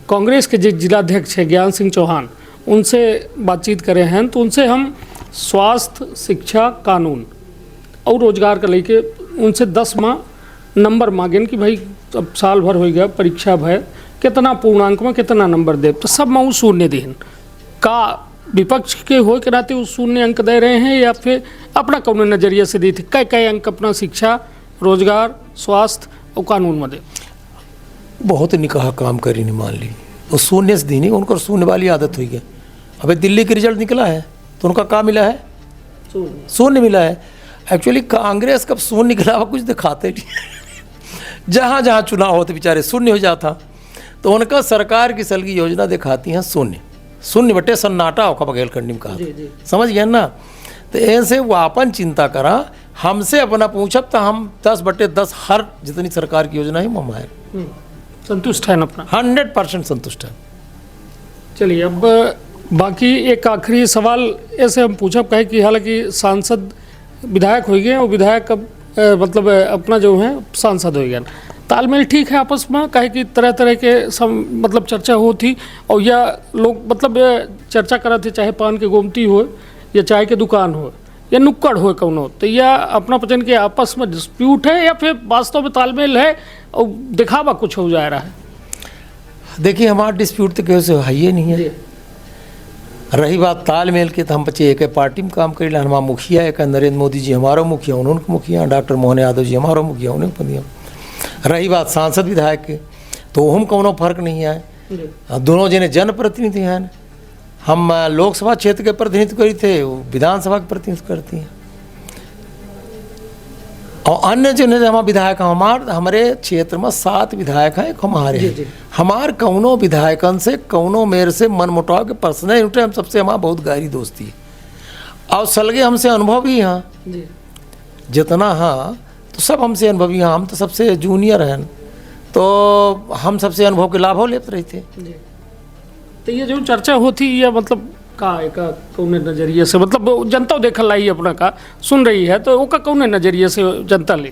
Speaker 1: कांग्रेस के जिलाध्यक्ष है ज्ञान सिंह चौहान, उनसे बातचीत करे हैं, तो उनसे हम स्वास्थ्य, शिक्षा, कानून और रोजगार का लेके उनसे 10 नंबर मांगे कि भाई अब साल भर हो गया, परीक्षा भय कितना पूर्णांक में कितना नंबर दे, तो सब में वो शून्य देन का विपक्ष के हो के नाते वो शून्य अंक दे रहे हैं या फिर अपना कौन नजरिए से दी थी कई अंक अपना शिक्षा, रोजगार, स्वास्थ्य और कानून में दे।
Speaker 2: बहुत निकाह काम करी नहीं मान ली, वो शून्य से दी नहीं, उनको शून्य वाली आदत हुई है। अबे दिल्ली के रिजल्ट निकला है तो उनका क्या मिला है? शून्य मिला है। एक्चुअली कांग्रेस कब शून्य निकला हुआ कुछ दिखाते नहीं जहाँ जहाँ चुनाव होते बेचारे शून्य हो जाता, तो उनका सरकार की सलगी योजना दिखाती हैं शून्य बटे सन्नाटा होगा बघेल करनी में कहा, समझ गए ना। तो ऐसे वो अपन चिंता करा, हमसे अपना पूछब तो हम 10/10 हर जितनी सरकार की योजना है वो हमारे
Speaker 1: संतुष्ट है अपना
Speaker 2: 100% संतुष्ट है।
Speaker 1: चलिए अब बाकी एक आखिरी सवाल ऐसे हम पूछा कहे कि हालांकि सांसद विधायक हो गए और विधायक अब मतलब अपना जो है सांसद हो गया, तालमेल ठीक है आपस में, कहे कि तरह तरह के मतलब चर्चा होती और या लोग मतलब चर्चा करते चाहे पान के गोमती हो या चाय के दुकान हो या नुक्कड़ हो कौनो, तो यह अपना पचन के आपस में डिस्प्यूट है या फिर वास्तव में तालमेल है और दिखावा कुछ हो जा रहा है?
Speaker 2: देखिए हमारा डिस्प्यूट तो कैसे है ही नहीं है। रही बात तालमेल के, तो हम बच्चे एक पार्टी में काम करें, हमारा मुखिया एक नरेंद्र मोदी जी हमारा मुखिया, उन्होंने मुखिया, डॉक्टर मोहन यादव जी हमारा मुखिया, उन्हें पदिया। रही बात सांसद विधायक के, तो हम कोनो फर्क नहीं है, दोनों जने जनप्रतिनिधि हैं। हम लोकसभा क्षेत्र के प्रतिनिधित्व करी थे, वो विधानसभा के प्रतिनिधित्व करती हैं, और अन्य जो हमारे विधायक हमारे क्षेत्र में 7 विधायक हैं, एक हमारे हैं। हमार कौनों विधायकन से कौनों मेरे से मन मुटाव के पर्सनल उठे, हम सबसे हमारा बहुत गहरी दोस्ती है और सलगे हमसे अनुभव भी हैं जितना, हाँ तो सब हमसे अनुभवी हैं, हम तो सबसे जूनियर हैं, तो हम सबसे अनुभव के लाभ हो लेते रहे थे।
Speaker 1: तो ये जो चर्चा होती है मतलब का कौन नजरिए से, मतलब जनता देखल लाई अपना का सुन रही है, तो वो का कौन नजरिए से जनता ले?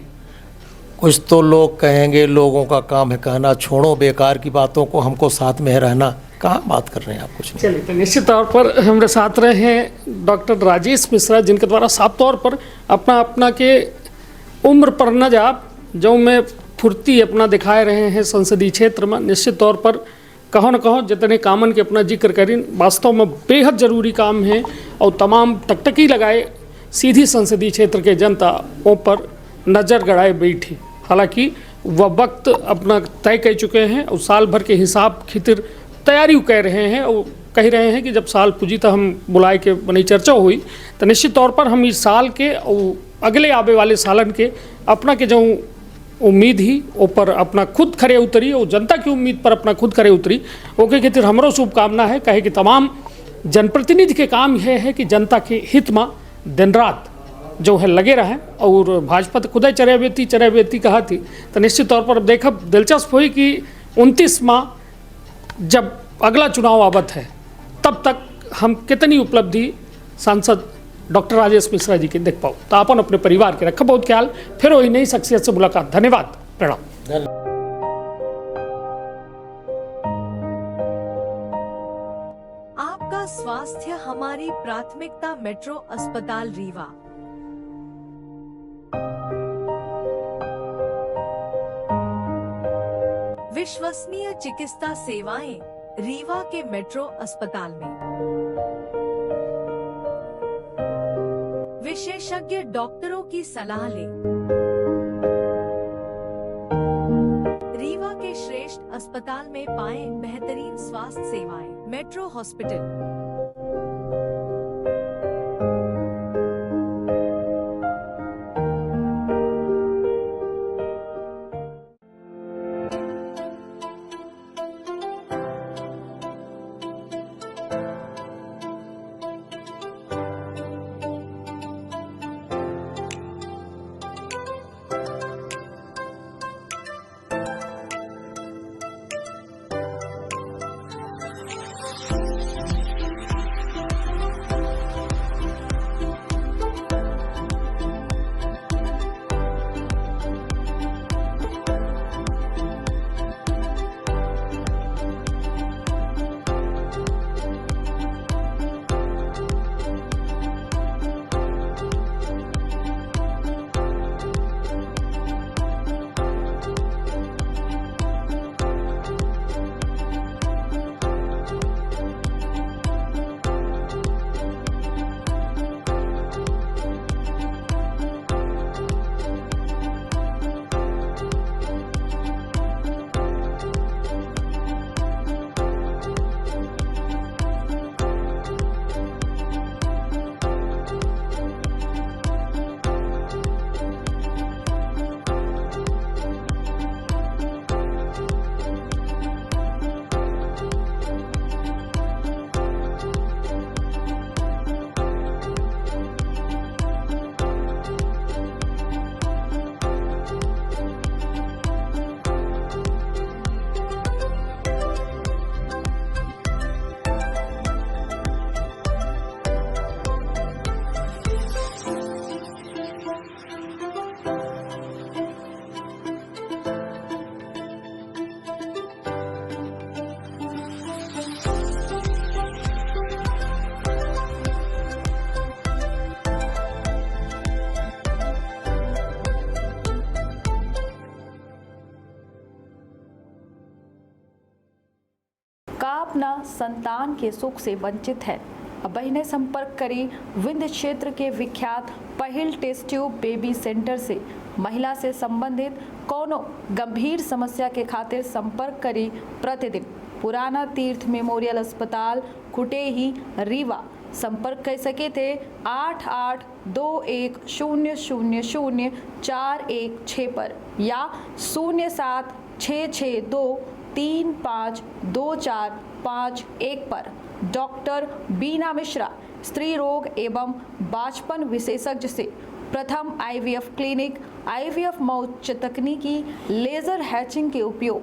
Speaker 2: कुछ तो लोग कहेंगे लोगों का काम है कहना, छोड़ो बेकार की बातों को, हमको साथ में रहना, कहाँ बात कर रहे हैं आप, कुछ नहीं।
Speaker 1: चलिए, तो निश्चित तौर पर हमारे साथ रहे हैं डॉक्टर राजेश मिश्रा, जिनके द्वारा साफ तौर पर अपना के उम्र पर न जा जो में फुर्ती अपना दिखाए रहे हैं संसदीय क्षेत्र में। निश्चित तौर पर कहो न कहो जितने कामन के अपना जिक्र करें, वास्तव में बेहद ज़रूरी काम है और तमाम टकटकी लगाए सीधी संसदीय क्षेत्र के जनता पर नज़र गड़ाए बैठी। हालांकि वह वक्त अपना तय कर चुके हैं और साल भर के हिसाब खितिर तैयारी कह रहे हैं और कह रहे हैं कि जब साल पूजी तो हम बुलाए के बनी चर्चा हुई, तो निश्चित तौर पर हम इस साल के और अगले आवे वाले सालन के अपना के जो उम्मीद ही ऊपर अपना खुद खड़े उतरी और जनता की उम्मीद पर अपना खुद खड़े उतरी, ओके खातिर हमरो शुभकामना है। कहे कि तमाम जनप्रतिनिधि के काम यह है कि जनता के हित में दिन रात जो है लगे रहें और भाजपा तो खुद ही चरैवेती कहा थी। तो निश्चित तौर पर अब देखा दिलचस्प हुई कि 29 माह जब अगला चुनाव आवत है तब तक हम कितनी उपलब्धि सांसद डॉक्टर राजेश मिश्रा जी के देख पाओ। तो अपन अपने परिवार के रखा बहुत ख्याल, फिर वही नई शख्सियत से मुलाकात। धन्यवाद, प्रणाम।
Speaker 3: आपका स्वास्थ्य हमारी प्राथमिकता। मेट्रो अस्पताल रीवा। विश्वसनीय चिकित्सा सेवाएं रीवा के मेट्रो अस्पताल में। विशेषज्ञ डॉक्टरों की सलाह लें। रीवा के श्रेष्ठ अस्पताल में पाएं बेहतरीन स्वास्थ्य सेवाएं। Metro hospital.
Speaker 4: का अपना संतान के सुख से वंचित है। अब बहने संपर्क करी विंध्य क्षेत्र के विख्यात पहिल टेस्ट ट्यूब बेबी सेंटर से। महिला से संबंधित कोनो गंभीर समस्या के खातिर संपर्क करी प्रतिदिन पुराना तीर्थ मेमोरियल अस्पताल कुटेही रीवा। संपर्क कर सके थे 8821000416 पर या 0766235245 पर। डॉक्टर बीना मिश्रा स्त्री रोग एवं बाचपन विशेषज्ञ से प्रथम IVF क्लिनिक, IVF में उच्च तकनीकी लेजर हैचिंग के उपयोग